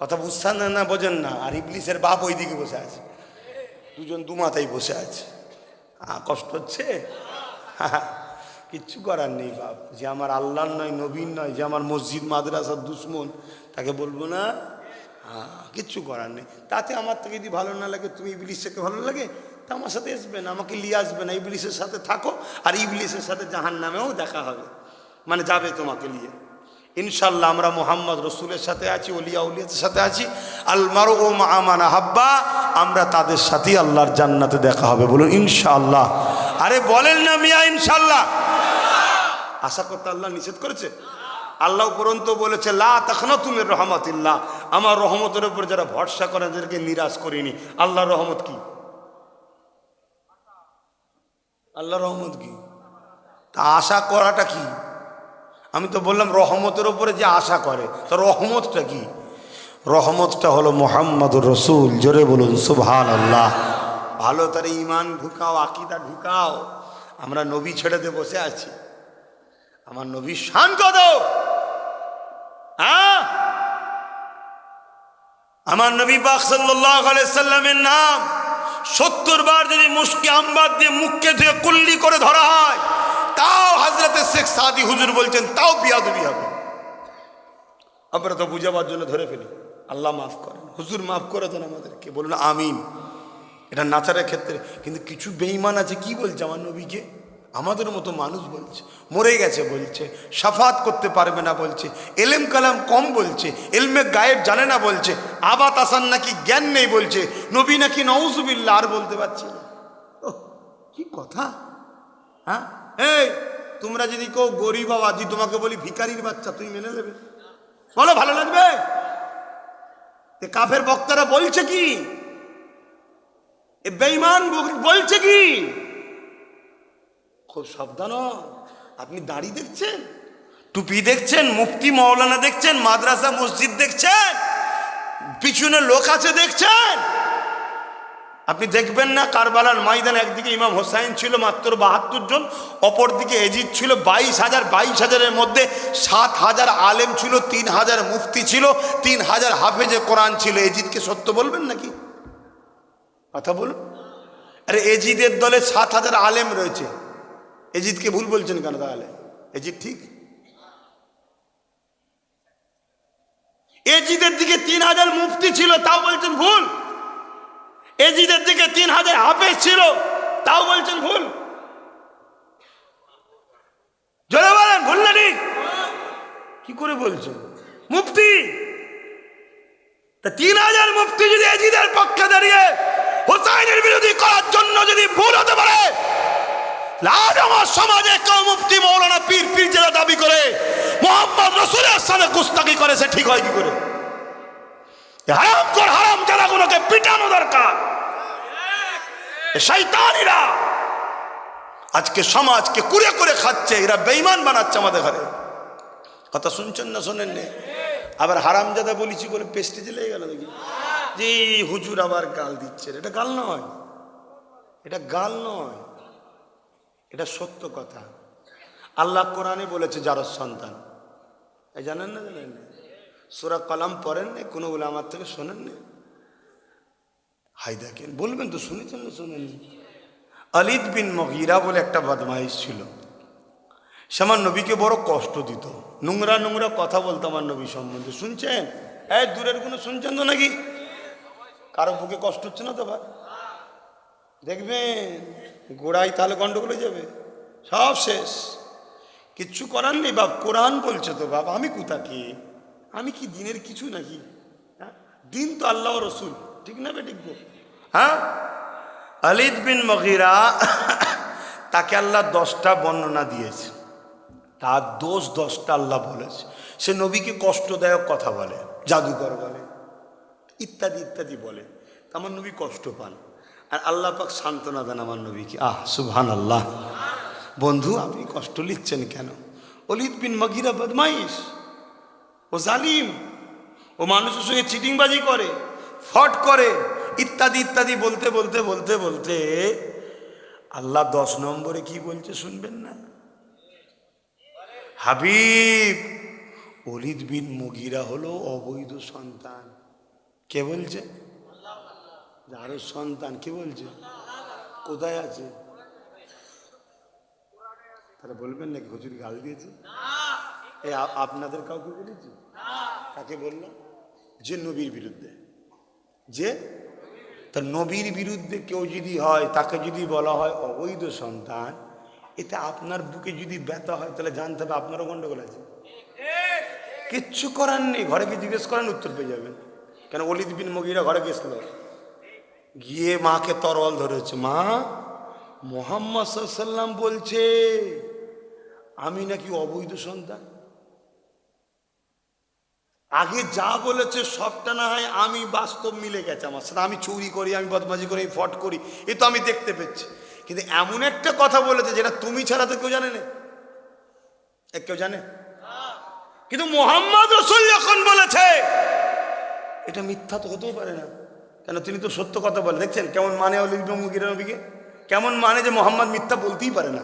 কথা বুঝছেন না, বোঝেন না। আর ইবলিসের বাপ ওই দিকে বসে আছে, দুজন দু মাথায় বসে আছে। কষ্ট হচ্ছে? কিচ্ছু করার নেই বাপ। যে আমার আল্লাহর নয়, নবীর নয়, যে আমার মসজিদ মাদ্রাসার দুশ্মন, তাকে বলবো না? কিচ্ছু করার নেই। তাতে আমার থেকে যদি ভালো না লাগে, তুমি ইবলিসকে ভালো লাগে, তা আমার সাথে আসবে না, আমাকে নিয়ে আসবে না, ইবলিসের সাথে থাকো। আর ইবলিসের সাথে জাহান্নামেও দেখা হবে, মানে যাবে তোমাকে নিয়ে। ইনশাল্লাহ আমরা মুহাম্মদ রসুলের সাথে আছি, ওলিয়া উলিয়াদের সাথে আছি। আল মারউ মা মান আহাব্বা, আমরা তাদের সাথেই আল্লাহর জান্নাতে দেখা হবে। বলুন ইনশাআল্লাহ। আরে বলেন না মিয়া ইনশাআল্লাহ। আশা করতে আল্লাহ নিষেধ করেছে? আল্লাহ উপরন্তু বলেছে লা তাখনাতু মির রাহমাতিল্লাহ, আমার রহমতের উপর যারা ভরসা করে তাদেরকে নিরাশ করিনি। আল্লাহর রহমত কি? আল্লাহর রহমত কি? তা আশা করাটা কি? আমি তো বললাম রহমতের উপরে যে আশা করে, তো রহমতটা কি? রহমতটা হলো মুহাম্মদুর রসুল। জোরে বলুন সুবহানাল্লাহ। ভালো তারে ইমান ঢুকাও, আকীদা ঢুকাও। আমরা নবী ছেড়ে দিয়ে বসে আছি। আমার নবীর শান কত! আমার নবী পাক সাল্লাল্লাহু আলাইহি সাল্লামের নাম 70 বার যদি মুশকি আমবাদ দিয়ে মুখকে ধুয়ে কুল্লি করে ধরা হয়, তাও হযরতে শেখ সাদি হুজুর বলছেন তাও বিয়াদবি হবে। আমরা তো বুঝাবার জন্য ধরে ফেলি। আল্লাহ মাফ করেন, হুজুর মাফ করে দেন আমাদেরকে, বলুন আমিন। এটা নাচারের ক্ষেত্রে। কিন্তু কিছু বেঈমান আছে, কি বলছে আমার নবীকে আমাদের মতো মানুষ বলছে, মরে গেছে বলছে, শাফাত করতে পারবে না বলছে, এলেম কালাম কম বলছে, এলমে গায়েব জানে না বলছে, আবাত আসান নাকি জ্ঞান নেই বলছে, নবী নাকি নাউজুবিল্লাহ আর বলতে পারছি না। কি কথা! হ্যাঁ, এই তোমরা যদি কেউ গরিব আবাদি, তোমাকে বলি ভিখারির বাচ্চা, তুমি মেনে নেবে? বলো ভালো লাগবে? কাফের বক্তারা বলছে কি, এ বেঈমান বলছে কি? খুব সাবধান। আপনি দাড়ি দেখছেন, টুপি দেখছেন, মুফতি মাওলানা দেখছেন, মাদ্রাসা মসজিদ দেখছেন, পিছনে লোক আছে দেখছেন। আপনি দেখবেন না কারবালার ময়দানে একদিকে ইমাম হোসাইন ছিল মাত্র 72 জন, অপরদিকে এজিদ ছিল 22,000। 22,000-এর মধ্যে 7,000 আলেম ছিল, 3,000 মুফতি ছিল, 3,000 হাফেজে কোরআন ছিল। এজিদকে সত্য বলবেন নাকি? কথা বলুন। আরে এজিদের দলে 7,000 আলেম রয়েছে, এজিদকে ভুল বলছেন কেন? তাহলে এজিদ ঠিক? এজিদের দিকে 3,000 মুফতি ছিল, তাও বলছেন ভুল। এজিদের দিকে 3,000 হাফেজ ছিল, তাও বলছেন ভুল। জোরে বলেন, ভুল না ঠিক? কি করে বলছেন? মুফতি তা 3,000 মুফতি যদি এজিদের পক্ষে দাঁড়িয়ে হোসাইনের বিরোধী করার জন্য যদি ভুল হতে পারে, আজ আমার সমাজে কেউ মুফতি মৌলানা পীর পীরজাদা দাবি করে মুহাম্মদ রাসূলের সাথে গুস্তাখি করে, সে ঠিক হয় কি করে? হারামখোর হারামজাদাগুলোকে পিটানো দরকার। শয়তানিরা আজকে সমাজকে কুরে করে খাচ্ছে, এরা বেঈমান বানাচ্ছে আমাদের ঘরে। কথা শুনছেন না শোনেন না? আবার হারামজাদা বলেছি বলে পেস্টেজে লেগে গেল দেখি যে হুজুর আবার গাল দিচ্ছে। এটা গাল নয়, এটা গাল নয়, এটা সত্য কথা। আল্লাহ কোরআনে বলেছে যার সন্তান, এই জানেন না? জানেন না? সূরা কলাম পড়েন না? কোনো বলে আমার থেকে শোনেন না? হাই দেখেন, বলবেন তো শুনেছেন না শোনেননি? আলিদ বিন মুগীরা বলে একটা বদমাইশ ছিল, সে আমার নবীকে বড় কষ্ট দিত, নোংরা নোংরা কথা বলতো আমার নবী সম্বন্ধে। শুনছেন? এই দূরের কোনো শুনছেন তো নাকি? কারো বুকে কষ্ট হচ্ছে না তো ভাই? দেখবেন গোড়ায় তাহলে গন্ডগোল হয়ে যাবে, সব শেষ। কিচ্ছু করার নেই বাপ, কোরআন বলছে তো বাপ। আমি কোথা কি, আমি কি দিনের কিছু নাকি? হ্যাঁ, দিন তো আল্লাহ রসুল, ঠিক না বেঠিক? হ্যাঁ, আলিদ বিন মুগীরা তাকে আল্লাহ 10টা বর্ণনা দিয়েছে, তার দোষ 10টা আল্লাহ বলেছে। সে নবীকে কষ্টদায়ক কথা বলে, জাদুকর বলে, ইত্যাদি ইত্যাদি বলে। আমার নবী কষ্ট পান, আর আল্লাহ পাক সান্ত্বনা দেন আমার নবীকে। সুবহানাল্লাহ। বন্ধু আপনি কষ্ট লিখছেন কেন? আলিদ বিন মুগীরা বদমাইশ, ও জালিম, ও ও মানুষের সঙ্গে চিটিংবাজি করে, ফট করে, ইত্যাদি ইত্যাদি বলতে বলতে বলতে বলতে আল্লাহ 10 নম্বরে কি বলছে শুনবেন না? হাবিব, ওলিদ বিন মুগিরা হলো অবৈধ সন্তান। কে বলছে? যার সন্তান। কি বলছে? কোথায় আছে? তাহলে বলবেন নাকি হুজুর গাল দিয়েছে? এই আপনাদের কাউকে বলেছি? কাকে বললাম? যে নবীর বিরুদ্ধে। যে তা নবীর বিরুদ্ধে কেউ যদি হয়, তাকে যদি বলা হয় অবৈধ সন্তান, এতে আপনার বুকে যদি ব্যথা হয় তাহলে জানতে হবে আপনারও গন্ডগোল আছে। কিচ্ছু করার নেই, ঘরে গিয়ে জিজ্ঞেস করেন, উত্তর পেয়ে যাবেন। কেন ওলিদ বিন মুগিরা ঘরে গেছিল, গিয়ে মাকে তরোয়াল ধরেছে, মা মুহাম্মদ সাল্লাল্লাহু আলাইহি ওয়াসাল্লাম বলছে আমি নাকি অবৈধ সন্তান। আগে যা বলেছে সবটা না হয় আমি বাস্তব মিলে গেছে আমার সাথে, আমি চুরি করি, আমি বদমাজি করি, আমি ফট করি, এ তো আমি দেখতে পেয়েছি। কিন্তু এমন একটা কথা বলেছে যেটা তুমি ছাড়া তো কেউ জানে না। কেউ জানে? কিন্তু মুহাম্মদ রাসূল যখন বলেছে, এটা মিথ্যা তো হতেও পারে না, কেন তিনি তো সত্য কথা বলে। দেখছেন কেমন মানে ওলিদ বিন মুগিরা নবীকে, কেমন মানে যে মোহাম্মদ মিথ্যা বলতেই পারে না।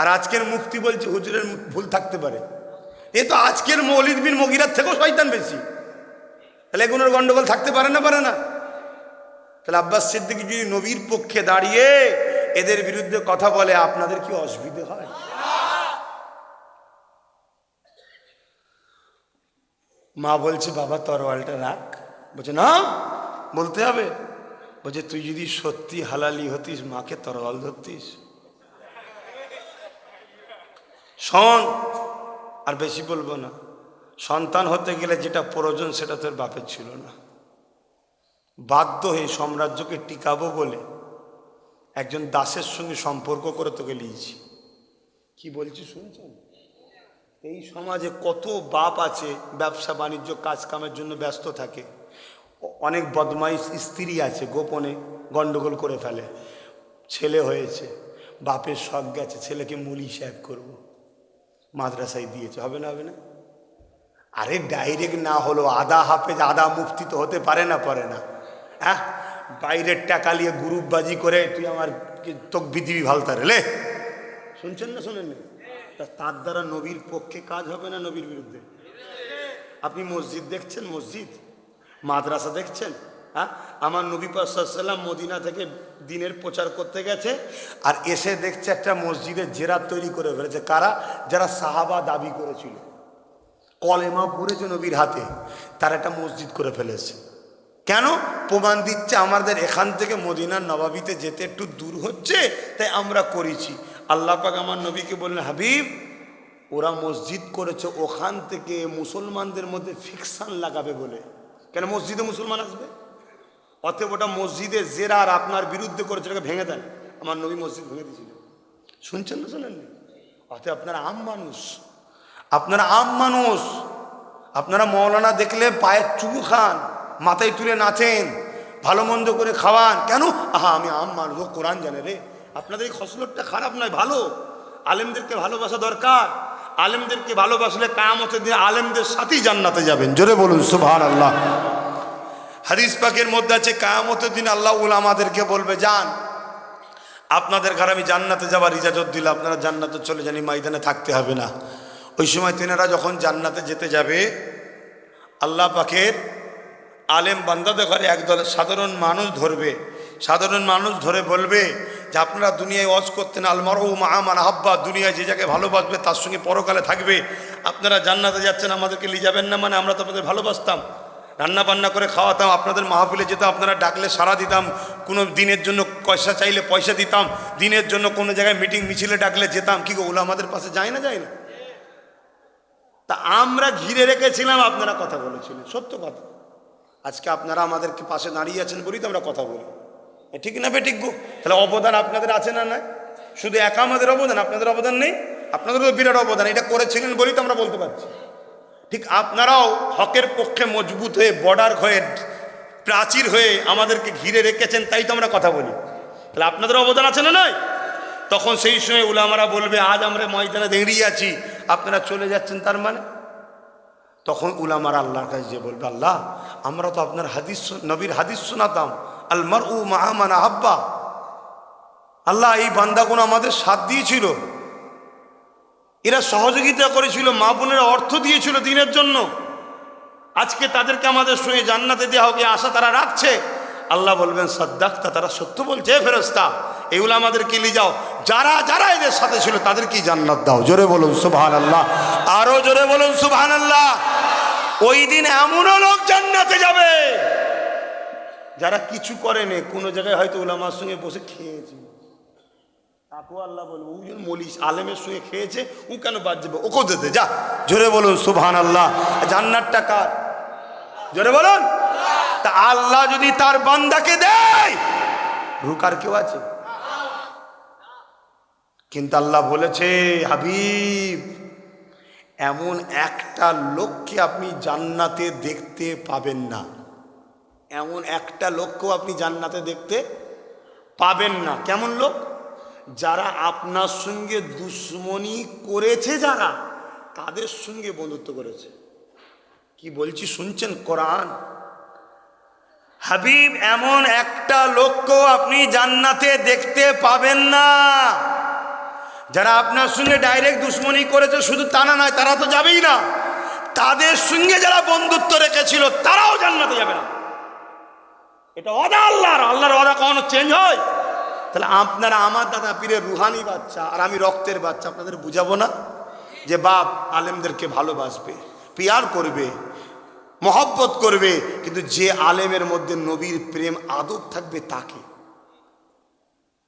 আর আজকের মুফতি বলছে হুজুরের ভুল থাকতে পারে। এ তো আজকের ওলিদ বিন মুগিরার থেকেও শয়তান বেশি। তাহলে এগুলোর গন্ডগোল থাকতে পারে না? পারে না। তাহলে আব্বাস সিদ্দিকী যদি নবীর পক্ষে দাঁড়িয়ে এদের বিরুদ্ধে কথা বলে, আপনাদের কি অসুবিধে হয়? মা বলছে বাবা তরোয়ালটা রাখ। বলছে না, বলতে হবে। বলছে তুই যদি সত্যি হালালি হতিস মাকে তরোয়াল ধরতিস। শোন, আর বেশি বলবো না। সন্তান হতে গেলে যেটা প্রয়োজন সেটা তোর বাপের ছিল না। বাধ্য হয়ে সাম্রাজ্যকে টিকাবো বলে একজন দাসের সঙ্গে সম্পর্ক করে তোকে নিয়েছি। কি বলছি শুনছেন? এই সমাজে কত বাপ আছে ব্যবসা বাণিজ্য কাজ কামের জন্য ব্যস্ত থাকে, অনেক বদমাইশ স্ত্রী আছে গোপনে গন্ডগোল করে ফেলে। ছেলে হয়েছে, বাপের শখ গেছে ছেলেকে মুলি সাহেব করবো, মাদ্রাসায় দিয়েছে, হবে না? হবে না? আরে ডাইরেক্ট না হলো আধা হাফেজ আধা মুফতি তো হতে পারে না? পারে না? হ্যাঁ, বাইরের টাকা নিয়ে গ্রুপবাজি করে তুই আমার তকবি দিবি ভালতারে লে। শুনছেন না শোনেন না? তার দ্বারা নবীর পক্ষে কাজ হবে না, নবীর বিরুদ্ধে। আপনি মসজিদ দেখছেন, মসজিদ মাদ্রাসা দেখছেন? হ্যাঁ, আমার নবী পাক সাল্লাল্লাহু আলাইহি ওয়াসাল্লাম মদিনা থেকে দ্বীনের প্রচার করতে গেছে, আর এসে দেখছে একটা মসজিদের জেরাত তৈরি করে ফেলেছে। কারা? যারা সাহাবা দাবি করেছিল, কলেমা পড়েছে নবীর হাতে, তার একটা মসজিদ করে ফেলেছে। কেন? প্রমাণ দিচ্ছে আমাদের এখান থেকে মদিনার নবাবিতে যেতে একটু দূর হচ্ছে, তাই আমরা করেছি। আল্লাহ পাক আমার নবীকে বললেন, হাবিব ওরা মসজিদ করেছে ওখান থেকে মুসলমানদের মধ্যে ফিকশন লাগাবে বলে। কেন? মসজিদে মুসলমান আসবে, অতএব ওটা মসজিদে জেরার আপনার বিরুদ্ধে করেছে, ওটাকে ভেঙে দেন। আমার নবী মসজিদ ভেঙে দিয়েছিল। শুনছেন না শোনেন? অতএব আপনারা আম মানুষ, আপনারা আম মানুষ, আপনারা মৌলানা দেখলে পায়ের চুমু খান, মাথায় তুলে নাচেন, ভালো মন্দ করে খাওয়ান। কেন? আহা আমি আম মানুষ, ও কোরআন জানে রে। আপনাদের এই খসলতটা খারাপ নয়, ভালো। আলেমদেরকে ভালোবাসা দরকার। আলেমদেরকে ভালোবাসলে কিয়ামতের দিন আলেমদের সাথেই জান্নাতে যাবেন। জোরে বলুন সুবহানাল্লাহ। হাদিস পাকের মধ্যে আছে কিয়ামতের দিন আল্লাহ উলামাদেরকে বলবে, যান আপনাদের ঘরে আমি জান্নাতে যাবার ইজাজত দিলে আপনারা জান্নাতে চলে যান, ময়দানে থাকতে হবে না। ওই সময় তেনারা যখন জান্নাতে যেতে যাবে, আল্লাহ পাকের আলেম বান্দাদের ঘরে একদল সাধারণ মানুষ ধরবে। সাধারণ মানুষ ধরে বলবে যে আপনারা দুনিয়ায় ওয়াজ করতেন, আলমারউ মা'a মান আহাব্বা, দুনিয়ায় যে যাকে ভালোবাসবে তার সঙ্গে পরকালে থাকবে। আপনারা জান্নাতে যাচ্ছেন, আমাদেরকে নিয়ে যাবেন না? মানে আমরা তো আপনাদের ভালোবাসতাম, রান্না বান্না করে খাওয়াতাম, আপনাদের মাহফিলে যেতাম, আপনারা ডাকলে সাড়া দিতাম, কোনো দিনের জন্য পয়সা চাইলে পয়সা দিতাম, দিনের জন্য কোনো জায়গায় মিটিং মিছিলে ডাকলে যেতাম। কি গো, ওলামাদের পাশে যায় না? যায় না? তা আমরা ঘিরে রেখেছিলাম, আপনারা কথা বলেছিলেন, সত্য কথা। আজকে আপনারা আমাদেরকে পাশে দাঁড়িয়ে আছেন বলেই তো আমরা কথা বলি, ঠিক না বেঠিক গো? তাহলে অবদান আপনাদের আছে না? নাই শুধু একা আমাদের অবদান, আপনাদের অবদান নেই? আপনাদেরও বিরাট অবদান, এটা করেছিলেন বলেই তো আমরা বলতে পারছি। ঠিক আপনারাও হকের পক্ষে মজবুত হয়ে, বর্ডার হয়ে, প্রাচীর হয়ে আমাদেরকে ঘিরে রেখেছেন, তাই তো আমরা কথা বলি। তাহলে আপনাদের অবদান আছে না? নয়? তখন সেই সময় উলামারা বলবে, আজ আমরা ময়দানে দাঁড়িয়ে আছি, আপনারা চলে যাচ্ছেন, তার মানে তখন উলামারা আল্লাহর কাছে যে বলবে, আল্লাহ আমরা তো আপনার হাদিস নবীর হাদিস শোনাতাম, আল মারউ মাআ মান আহাব্বা। আল্লাহ এই বান্দাগুলো আমাদের সাথ দিয়েছিল, এরা সহযোগিতা করেছিল, মা বোনেরা অর্থ দিয়েছিল দিনের জন্য, আজকে তাদেরকে আমাদের সঙ্গে জান্নাতে দেওয়া হবে আশা তারা রাখছে। আল্লাহ বলবেন সাদ্দাকতা, তারা সত্য বলছে। ফেরেশতা এই উলামাদেরকে নিয়ে যাও, যারা যারা এদের সাথে ছিল তাদেরকেই জান্নাত দাও। জোরে বলুন সুবহানাল্লাহ, আরো জোরে বলুন সুবহানাল্লাহ। ওই দিন এমনও লোক জান্নাতে যাবে যারা কিছু করেনি, কোনো জায়গায় হয়তো উলামার সঙ্গে বসে খেয়েছে, তাকেও আল্লাহ বলবো ওজন মলিস আলেমের সঙ্গে খেয়েছে, ও কেন বাদ যাবে, ওকেও যেতে যা। জোরে বলুন সুবহানাল্লাহ। জান্নাতটা কার? জোরে বলুন। তা আল্লাহ যদি তার বান্দাকে দেয়, রুকার কেউ আছে? কিন্তু আল্লাহ বলেছে, হাবিব এমন একটা লোককে আপনি জান্নাতে দেখতে পাবেন না, এমন একটা লোককেও আপনি জান্নাতে দেখতে পাবেন না। কেমন লোক? যারা আপনার সঙ্গে দুশ্মনী করেছে, যারা তাদের সঙ্গে বন্ধুত্ব করেছে। কি বলছি শুনছেন? কোরআন। হাবিব এমন একটা লোককেও আপনি জান্নাতে দেখতে পাবেন না, যারা আপনার সঙ্গে ডাইরেক্ট দুশ্মনী করেছে, শুধু তা না নয়, তারা তো যাবেই না, তাদের সঙ্গে যারা বন্ধুত্ব রেখেছিল তারাও জান্নাতে যাবে না। এটা ওয়াদা আল্লাহর। আল্লাহর ওয়াদা কখনো চেঞ্জ হয়? তাহলে আপনারা আমার দাদা পীরের রুহানি বাচ্চা আর আমি রক্তের বাচ্চা, আপনাদের বুঝাবো না যে বাপ আলেমদেরকে ভালোবাসবে, পিয়ার করবে, মহব্বত করবে, কিন্তু যে আলেমের মধ্যে নবীর প্রেম আদব থাকবে তাকে,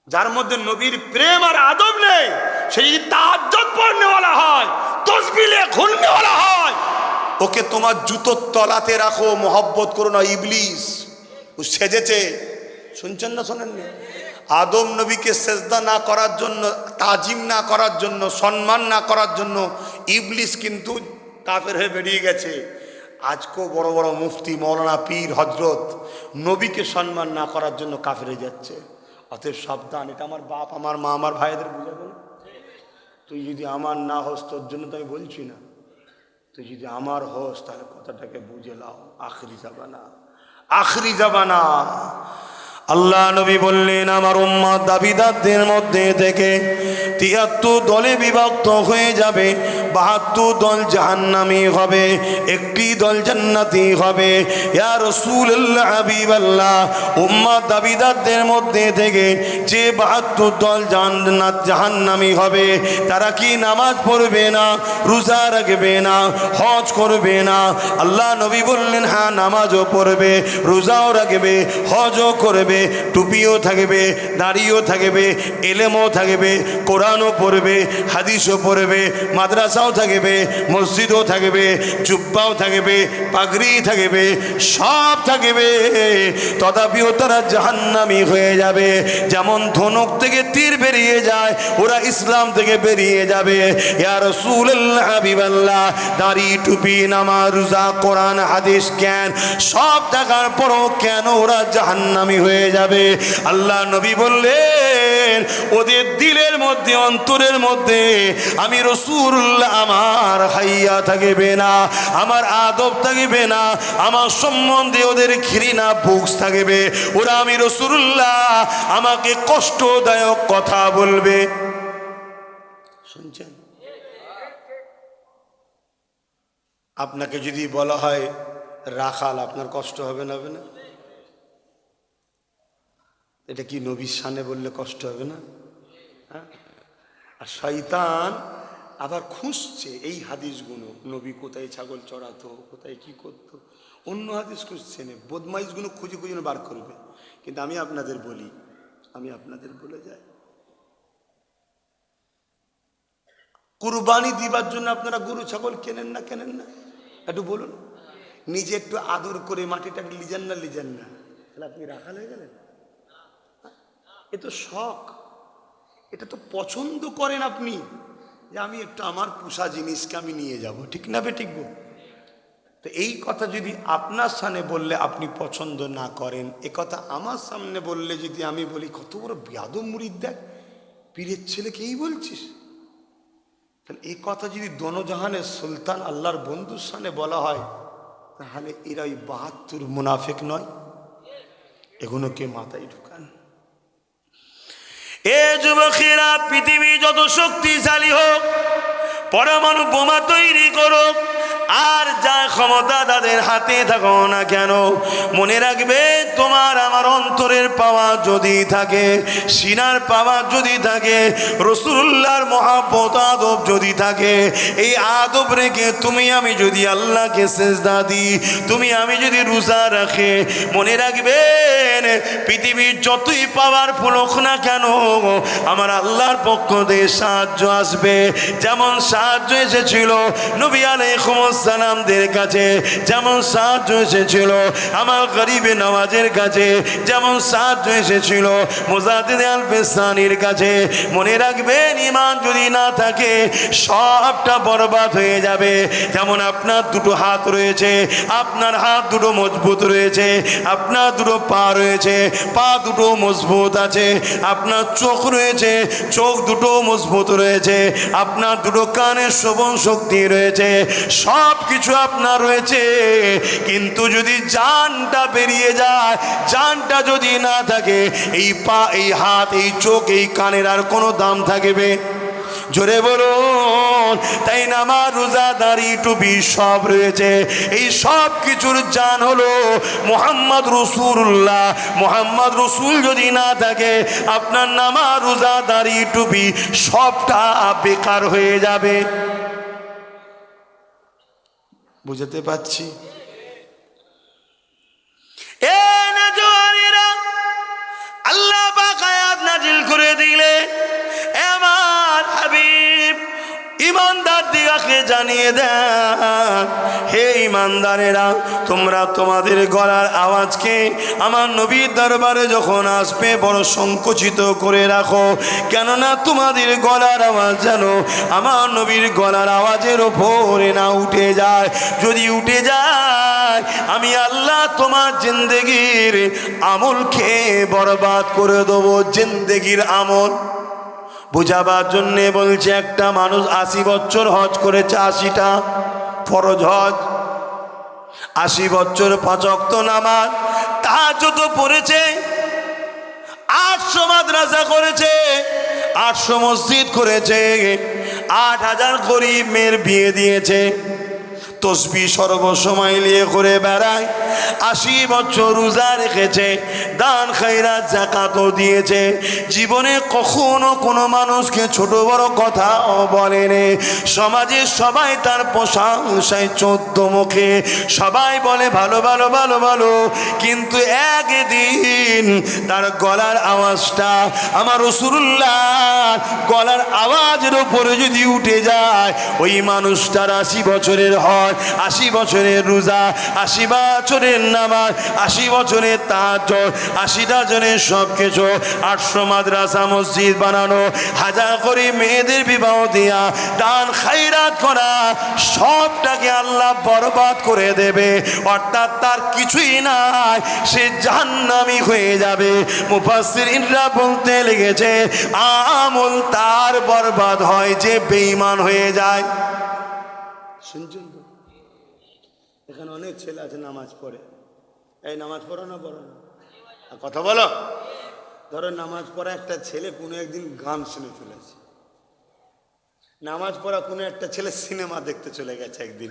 যার মধ্যে নবীর প্রেম আর আদব নেই, সে যদি তাহাজ্জুদ পড়নেওয়ালা হয়, তসবিলে ঘুরনেওয়ালা হয়, ওকে তোমার জুতোর তলাতে রাখো, মহব্বত করো না। ইবলিস ও সেজেছে, শুনছেন না শোনেননি? আদম নবীকে সেজদা না করার জন্য, তাজিম না করার জন্য, সম্মান না করার জন্য ইবলিস কিন্তু কাফের হয়ে বেরিয়ে গেছে। আজকেও বড় বড় মুফতি, মৌলানা, পীর, হজরত নবীকে সম্মান না করার জন্য কাফের হয়ে যাচ্ছে। অতএব সাবধান। এটা আমার বাপ, আমার মা, আমার ভাইদের বুঝাবো না। তুই যদি আমার না হোস, তোর জন্য তো আমি বলছি না, তুই যদি আমার হোস তাহলে কথাটাকে বুঝে লাও। আখরি জামানা, আখরি জামানা। আল্লাহ নবী বললেন, আমার উম্মত দাবিদারদের মধ্যে থেকে ৭৩ দলে বিভক্ত হয়ে যাবে, ৭২ দল জাহান্নামী হবে, একটি দল জান্নাতি হবে। ইয়া রাসূলুল্লাহ, হাবিবাল্লাহ, উম্মত দাবিদারদের মধ্যে থেকে যে ৭২ দল জাহান্নামী হবে, তারা কি নামাজ পড়বে না, রোজা রাখবে না, হজ করবে না? আল্লাহ নবী বললেন, হ্যাঁ নামাজও পড়বে, রোজাও রাখবে, হজও করবে, টুপিও থাকবে, দাড়িও থাকবে, এলেমও থাকবে, কোরআনও পড়বে, হাদিসও পড়বে, মাদ্রাসাও থাকবে, মসজিদও থাকবে, জুব্বাও থাকবে, পাগড়ি থাকবে, সব থাকবে, তথাপিও তারা জাহান্নামী হয়ে যাবে। যেমন ধনুক থেকে তীর বেরিয়ে যায়, ওরা ইসলাম থেকে বেরিয়ে যাবে। ইয়া রাসূলুল্লাহ, হাবিবাল্লাহ, দাড়ি, টুপি, নামাজ, রোজা, কোরআন, হাদিস, জ্ঞান সব থাকার পরও কেন ওরা জাহান্নামী হয়ে যাবে? আল্লাহ নবী বললেন, ওদের দিলের মধ্যে, অন্তরের মধ্যে আমি রাসূলুল্লাহ, আমার হাইয়া থাকবে না, আমার আদব থাকবে না, আমার সম্বন্ধে ওদের ঘৃণা, বুকস থাকবে। ওরা আমি রাসূলুল্লাহ আমাকে কষ্টদায়ক কথা বলবে। শুনছেন? আপনাকে যদি বলা হয় রাখাল, আপনার কষ্ট হবে না? হবে না? এটা কি নবীর শানে বললে কষ্ট হবে না? হ্যাঁ? আর শয়তান আবার খুঁজছে এই হাদিসগুলো, নবী কোথায় ছাগল চড়াতো, কোথায় কি করতো, অন্য হাদিস খুঁজছে না, বদমাইশগুলো খুঁজে খুঁজে বার করবে। কিন্তু আমি আপনাদের বলি, আমি আপনাদের বলে যাই, কুরবানি দিবার জন্য আপনারা গরু ছাগল কেনেন না? কেনেন না? একটু বলুন। নিজে একটু আদর করে মাটিটাকে লিজান না? লিজান না? তাহলে আপনি রাখাল হয়ে গেলেন? এ তো শখ, এটা তো পছন্দ করেন আপনি, যে আমি একটু আমার পোষা জিনিসকে আমি নিয়ে যাব, ঠিক না? ঠিক গো। তো এই কথা যদি আপনার সামনে বললে আপনি পছন্দ না করেন, এ কথা আমার সামনে বললে যদি আমি বলি কত বড় বেয়াদব মুরিদ, দেখ পীরের ছেলেকে এই বলছিস, তাহলে এই কথা যদি দোনোজাহানের সুলতান আল্লাহর বন্ধুর সামনে বলা হয়, তাহলে এরা ওই 72 মুনাফিক নয়? এগুলোকে মাথায় ঢুকান। এ যুবকেরা, পৃথিবী যত শক্তিশালী হোক, পরমাণু বোমা তৈরি করুক, আর যা ক্ষমতা তাদের হাতে থাকো না কেন, মনে রাখবে তোমার আমার অন্তরের পাওয়া যদি থাকে, সিনার পাওয়া যদি থাকে, রাসূলুল্লাহর মহব্বত আদব যদি থাকে, এই আদব রেখে তুমি আমি যদি আল্লাহকে সেজদা দিই, তুমি আমি যদি রোজা রাখে, মনে রাখবেন পৃথিবীর যতই পাওয়ারফুল হোক না কেন, আমার আল্লাহর পক্ষ থেকে সাহায্য আসবে। যেমন সাহায্য এসেছিল নবী আলাইহিস সালামদের কাছে, যেমন সাহায্য এসেছিল আমার গরিবে নওয়াজের কাছে, যেমন সাহায্য এসেছিল মুজাদ্দিদ আল-ফিসানির কাছে। মনে রাখবেন ঈমান যদি না থাকে সবটা বরবাদ হয়ে যাবে। যেমন আপনার দুটো হাত রয়েছে, আপনার হাত দুটো মজবুত রয়েছে, আপনার দুটো পা রয়েছে, পা দুটো মজবুত আছে, আপনার চোখ রয়েছে, চোখ দুটো মজবুত রয়েছে, আপনার দুটো কানের শ্রবণ শক্তি রয়েছে, সব কিছু আপনার রয়েছে, কিন্তু যদি জানটা বেরিয়ে যায়, জানটা যদি না থাকে, এই পা, এই হাত, এই চোখ, এই কানের আর কোনো দাম থাকবে? জোরে বলুন। তাই নামাজ, রোজা, দাড়ি, টুপি সব রয়েছে, এই সব কিছুর জান হলো মুহাম্মদ রাসূলুল্লাহ। মুহাম্মদ রাসূল যদি না থাকে, আপনার নামাজ, রোজা, দাড়ি, টুপি সবটা বেকার হয়ে যাবে। বুঝতে পারছি? এ নওজওয়ানেরা, আল্লাহ পাক আয়াত নাজিল করে দিলে আমার হাবিব ইমানদার দিগাকে জানিয়ে দেন, হে ইমানদারেরা, তোমরা তোমাদের গলার আওয়াজকে আমার নবীর দরবারে যখন আসবে বড় সংকুচিত করে রাখো, কেননা তোমাদের গলার আওয়াজ যেন আমার নবীর গলার আওয়াজের ওপরে না উঠে যায়। যদি উঠে যায়, আমি আল্লাহ তোমার জিন্দেগির আমলকে বরবাদ করে দেবো। জিন্দেগির আমল বুঝাবার জন্যে বলছে, একটা মানুষ 80 বছর হজ করেছে, 80টা ফরজ হজ, 80 বছর 5 ওয়াক্ত নামাজ, তাহাজ্জুদ পড়েছে, 800 মাদ্রাসা করেছে, 800 মসজিদ করেছে, 8000 গরিব মেয়ের বিয়ে দিয়েছে, তসবিহ সর্বসময় নিয়ে করে বেড়ায়, 80 বছর রোজা রেখেছে, দান খয়রাত যাকাতও দিয়েছে, জীবনে কখনো কোনো মানুষকে ছোট বড় কথাও বলেনি, সমাজে সবাই তার প্রশংসায় 14 মুখে, সবাই বলে ভালো ভালো ভালো ভালো, কিন্তু একদিন তার গলার আওয়াজটা আমার রাসূলুল্লাহ গলার আওয়াজের উপরে যদি উঠে যায়, ওই মানুষটার 80 বছরের হয়, 80 বছরের রোজা, 80 বছরের নামাজ, 80 বছরের তাহাজ্জুদ, 80টা জনের সব কিছু, 800 মাদ্রাসা মসজিদ বানানো, 1000 করে মেয়েদের বিবাহ দেয়া, দান খায়রাত করা, সবটাকে আল্লাহ বরবাদ করে দেবে। অর্থাৎ তার কিছুই নাই, সে জাহান্নামী হয়ে যাবে। মুফাসসিরিনরা বলতে লেগেছে, আমল তার বরবাদ হয় যে বেঈমান হয়ে যায়। শুনছেন তো? এখানে অনেক ছেলে আছে নামাজ পড়ে, এই নামাজ পড়ো না, পড়ো না, কথা বলো। ধরো নামাজ পড়া একটা ছেলে কোনো একদিন গান শুনে চলেছে, নামাজ পড়া কোনো একটা ছেলে সিনেমা দেখতে চলে গেছে একদিন,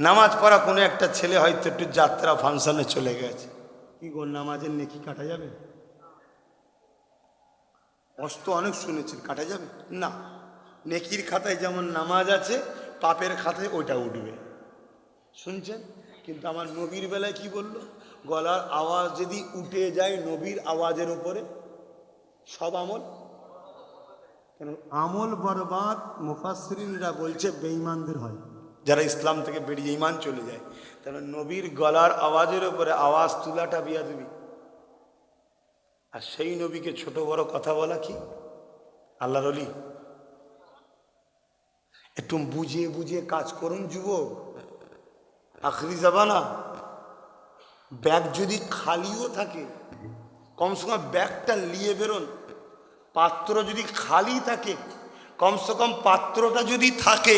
নামাজ পড়া কোনো একটা ছেলে হয়তো একটু যাত্রা ফাংশনে চলে গেছে, কি গো নামাজের নেকি কাটা যাবে? অস্ত অনেক শুনেছেন, কাটা যাবে না। নেকির খাতায় যেমন নামাজ আছে, পাপের খাতায় ওইটা উঠবে, শুনছেন? কিন্তু আমার নবীর বেলায় কি বললো? গলার আওয়াজ যদি উঠে যায় নবীর আওয়াজের উপরে, সব আমল, কেন আমল বরবাদ মুফাসসিরিনরা বলছে বেঈমানদের হয়, যারা ইসলাম থেকে বেরিয়ে ঈমান চলে যায়। তাহলে নবীর গলার আওয়াজের উপরে আওয়াজ তুলাটা বিয়াদবি, আর সেই নবীকে ছোট বড় কথা বলা কি আল্লাহর ওলি? একটু বুঝিয়ে বুঝিয়ে কাজ করুন যুবক, আখরি জামানা। ব্যাগ যদি খালিও থাকে, কমসে কম ব্যাগটা নিয়ে বেরোন। পাত্র যদি খালি থাকে, কমসে কম পাত্রটা যদি থাকে,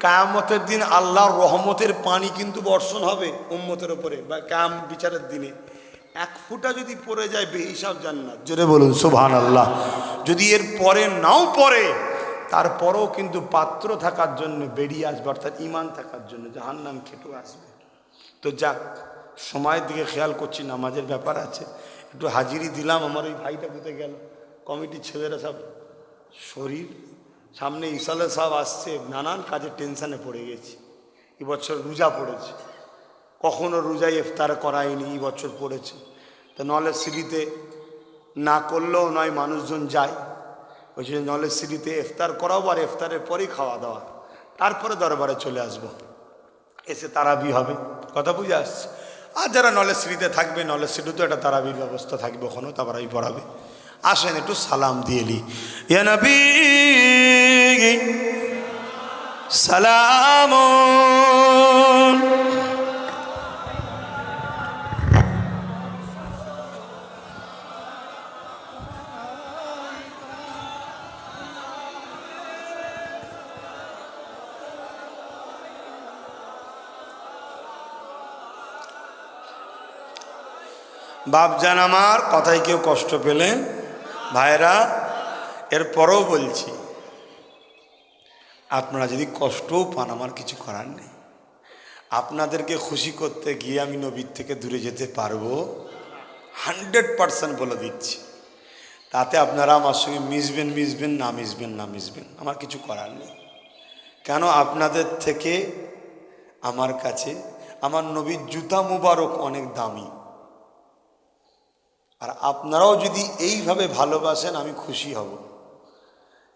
কিয়ামতের দিন আল্লাহর রহমতের পানি কিন্তু বর্ষণ হবে উম্মতের উপরে, বা কিয়াম বিচারের দিনে 1 ফোঁটা যদি পড়ে যায় বেহিসাব জান্নাত। জোরে বলুন সুবহানাল্লাহ। যদি এর পরে নাও পড়ে, তারপরেও কিন্তু পাত্র থাকার জন্য বেরিয়ে আসবে, অর্থাৎ ঈমান থাকার জন্য জাহান্নাম খেটেও আসবে। তো যাক, সময়ের দিকে খেয়াল করছি, নামাজের ব্যাপার আছে, একটু হাজিরি দিলাম। আমার ওই ভাইটা কোথায় গেল? কমিটির ছেলেরা সব শরীর, সামনে ইসালে সব আসছে, নানান কাজে টেনশানে পড়ে গেছি। এবছর রোজা পড়েছে, কখনো রোজায় ইফতার করায়নি, এই বছর পড়েছে। তো নলেজ সিটিতে না করলেও নয়, মানুষজন যায়, ওই জন্য নলেজ সিটিতে ইফতার করাবো, আর ইফতারের পরেই খাওয়া দাওয়া, তারপরে দরবারে চলে আসবো, এসে তারাবি হবে। কথা বুঝে আসছে। আর যারা নলেজ সিটিতে থাকবে, নলেজ সিটিতেও একটা তারাবির ব্যবস্থা থাকবে, ওখানেও তারাবি পড়াবে। আসেন একটু সালাম দিয়ে লি। ইয়া নবী সালাম। বাপজান আমার কথায় কেউ কষ্ট পেলেন? ভাইরা, এরপরেও বলছি, আপনারা যদি কষ্টও পান, আমার কিছু করার নেই। আপনাদেরকে খুশি করতে গিয়ে আমি নবীর থেকে দূরে যেতে পারবো 100% বলে দিচ্ছি। তাতে আপনারা আমার সঙ্গে মিশবেন না মিশবেন, আমার কিছু করার নেই। কেন? আপনাদের থেকে আমার কাছে আমার নবীর জুতা মুবারক অনেক দামি। আর আপনারাও যদি এইভাবে ভালোবাসেন, আমি খুশি হব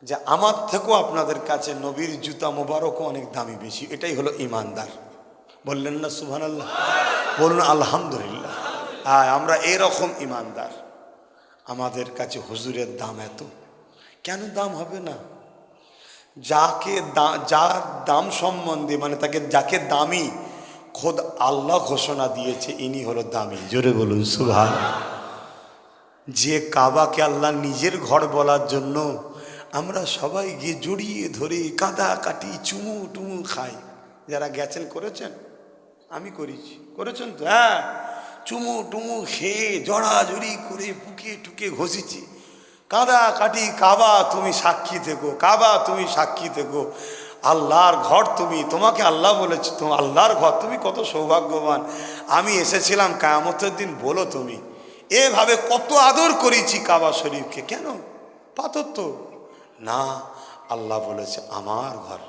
যে আমার থেকেও আপনাদের কাছে নবীর জুতা মুবারকও অনেক দামি বেশি। এটাই হলো ইমানদার। বললেন না সুবহানাল্লাহ? বলুন আলহামদুলিল্লাহ। আমরা এরকম ইমানদার। আমাদের কাছে হুজুরের দাম এত, কেন দাম হবে না? যার দাম সম্বন্ধে, মানে যাকে দামি খোদ আল্লাহ ঘোষণা দিয়েছে, ইনি হলো দামি। জোরে বলুন সুবহানাল্লাহ। যে কাবাকে আল্লাহ নিজের ঘর বলার জন্য আমরা সবাই গিয়ে জড়িয়ে ধরে কাদা কাটি চুমু টুমু খাই। যারা গেছেন, করেছেন? আমি করেছেন তো? হ্যাঁ, চুমু টুমু খেয়ে জড়াজড়ি করে বুকে টুকে ঘষেছি, কাদা কাটি। কাবা তুমি সাক্ষী থেকো, কাবা তুমি সাক্ষী থেকো, আল্লাহর ঘর তুমি, তোমাকে আল্লাহ বলেছে তুমি আল্লাহর ঘর, তুমি কত সৌভাগ্যবান। আমি এসেছিলাম কিয়ামতের দিন, বলো তুমি। এভাবে কত আদর করেছি কাবা শরীফকে। কেন? পাথর তো না, আল্লাহ বলেছে আমার ঘর।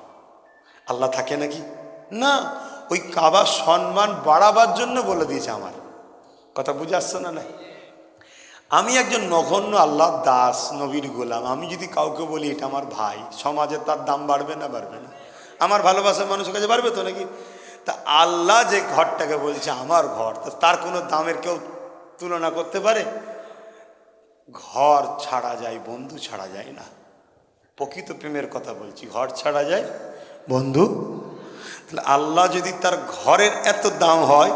আল্লাহ থাকে নাকি? না, ওই কাবার সম্মান বাড়াবার জন্য বলে দিয়েছে আমার। কথা বুঝে আসছে না? আমি একজন নগণ্য আল্লাহর দাস, নবীর গোলাম। আমি যদি কাউকে বলি এটা আমার ভাই, সমাজে তার দাম বাড়বে না? আমার ভালোবাসার মানুষের কাছে বাড়বে তো নাকি? তা আল্লাহ যে ঘরটাকে বলছে আমার ঘর, তার কোনো দামের কেউ তুলনা করতে পারে? ঘর ছাড়া যায়, বন্ধু ছাড়া যায় না। প্রকৃত প্রেমের কথা বলছি, ঘর ছাড়া যায়, বন্ধু। তাহলে আল্লাহ যদি তার ঘরের এত দাম হয়,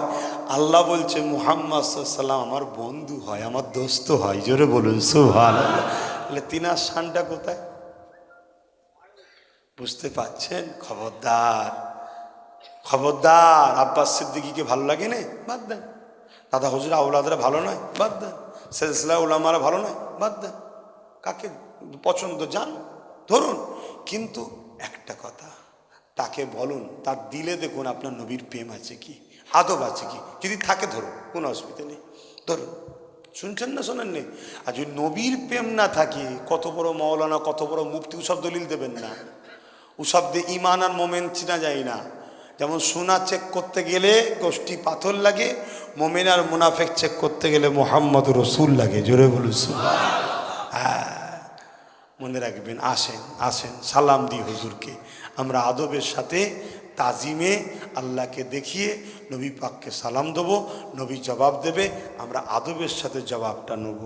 আল্লাহ বলছে মুহাম্মদ সাল্লাল্লাহু আলাইহি ওয়াসাল্লাম আমার বন্ধু হয়, আমার দোস্ত হয়। জোরে বলুন সুবহানাল্লাহ। তাহলে তিনার শানটা কোথায়? বুঝতে পারছেন? খবরদার। আব্বাস সিদ্দিকীকে ভালো লাগে না? বাদ দেন। দাদা হুজুর আওলাদরা ভালো নয়? বাদ দেন। সিলসিলা উলামারা ভালো নয়? বাদ দেন। কাকে পছন্দ যান, ধরুন। কিন্তু একটা কথা, তাকে বলুন, তার দিলে দেখুন আপনার নবীর প্রেম আছে কি, আদব আছে কি। যদি থাকে ধরুন, কোনো অসুবিধা নেই, ধরুন। শুনছেন না? শোনেন নেই? আর যদি নবীর প্রেম না থাকে, কত বড় মাওলানা, কত বড় মুফতি, ওসব দলিল দেবেন না। ওসব দিয়ে ইমান আর মোমেন চিনা যায় না। যেমন সোনা চেক করতে গেলে গোষ্ঠী পাথর লাগে, মোমেন আর মুনাফেক চেক করতে গেলে মোহাম্মদ রসুল লাগে। জোরে বলুন সুবহানাল্লাহ। হ্যাঁ, মনে রাখবেন। আসেন সালাম দিই হুজুরকে। আমরা আদবের সাথে তাজিমে আল্লাহকে দেখিয়ে নবী পাককে সালাম দেবো, নবী জবাব দেবে, আমরা আদবের সাথে জবাবটা নেব।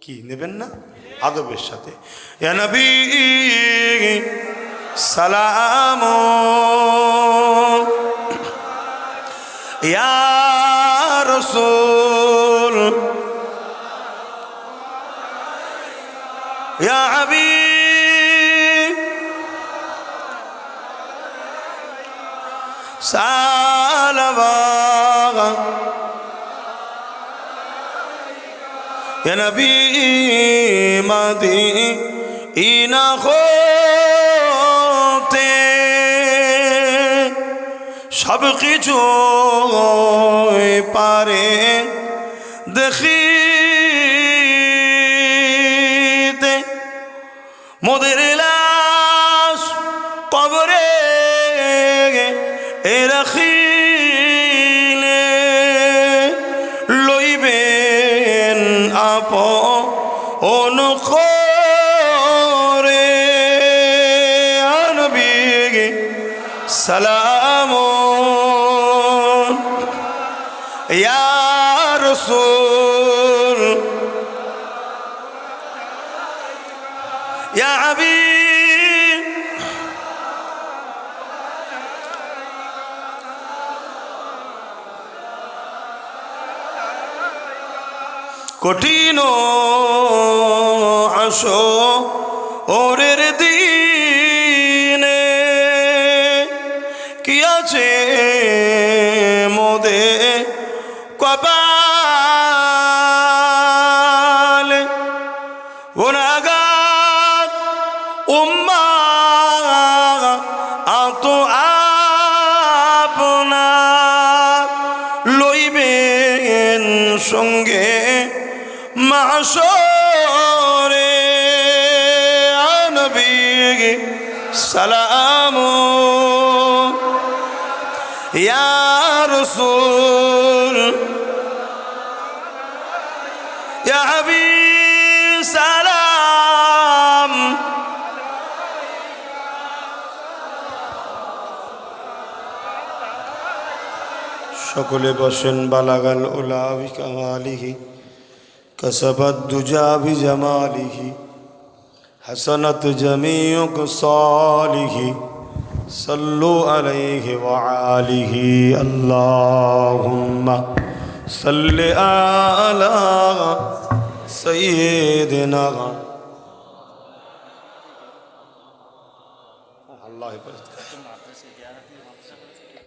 কি নেবেন না? আদবের সাথে। ইয়া নবী সালাম, ইয়া রাসূল, ইয়া হাবিব সালাওয়াত ইয়া নবী মদিনা হতে সব কিছু পারে দেখিতে মোদের লাশ কবরে রাখিলে লইবেন আপন করে নবী সালাম ইয়া রাসূল ইয়া হাবিব কঠিন আসো ওরের দিনে কি আছে মোদে কপাল গুনাহগার উম্মাহ আত আপনার লইবেন সঙ্গে মাশরে নবী সালাম ইয়া রাসূল ইয়া হাবিব সালাম সকলে বসেন বালাগাল উলা বিকামালিহি كسبت دجى بجماله حسنت جميع خصاله صلوا عليه وآله اللهم صل على سيدنا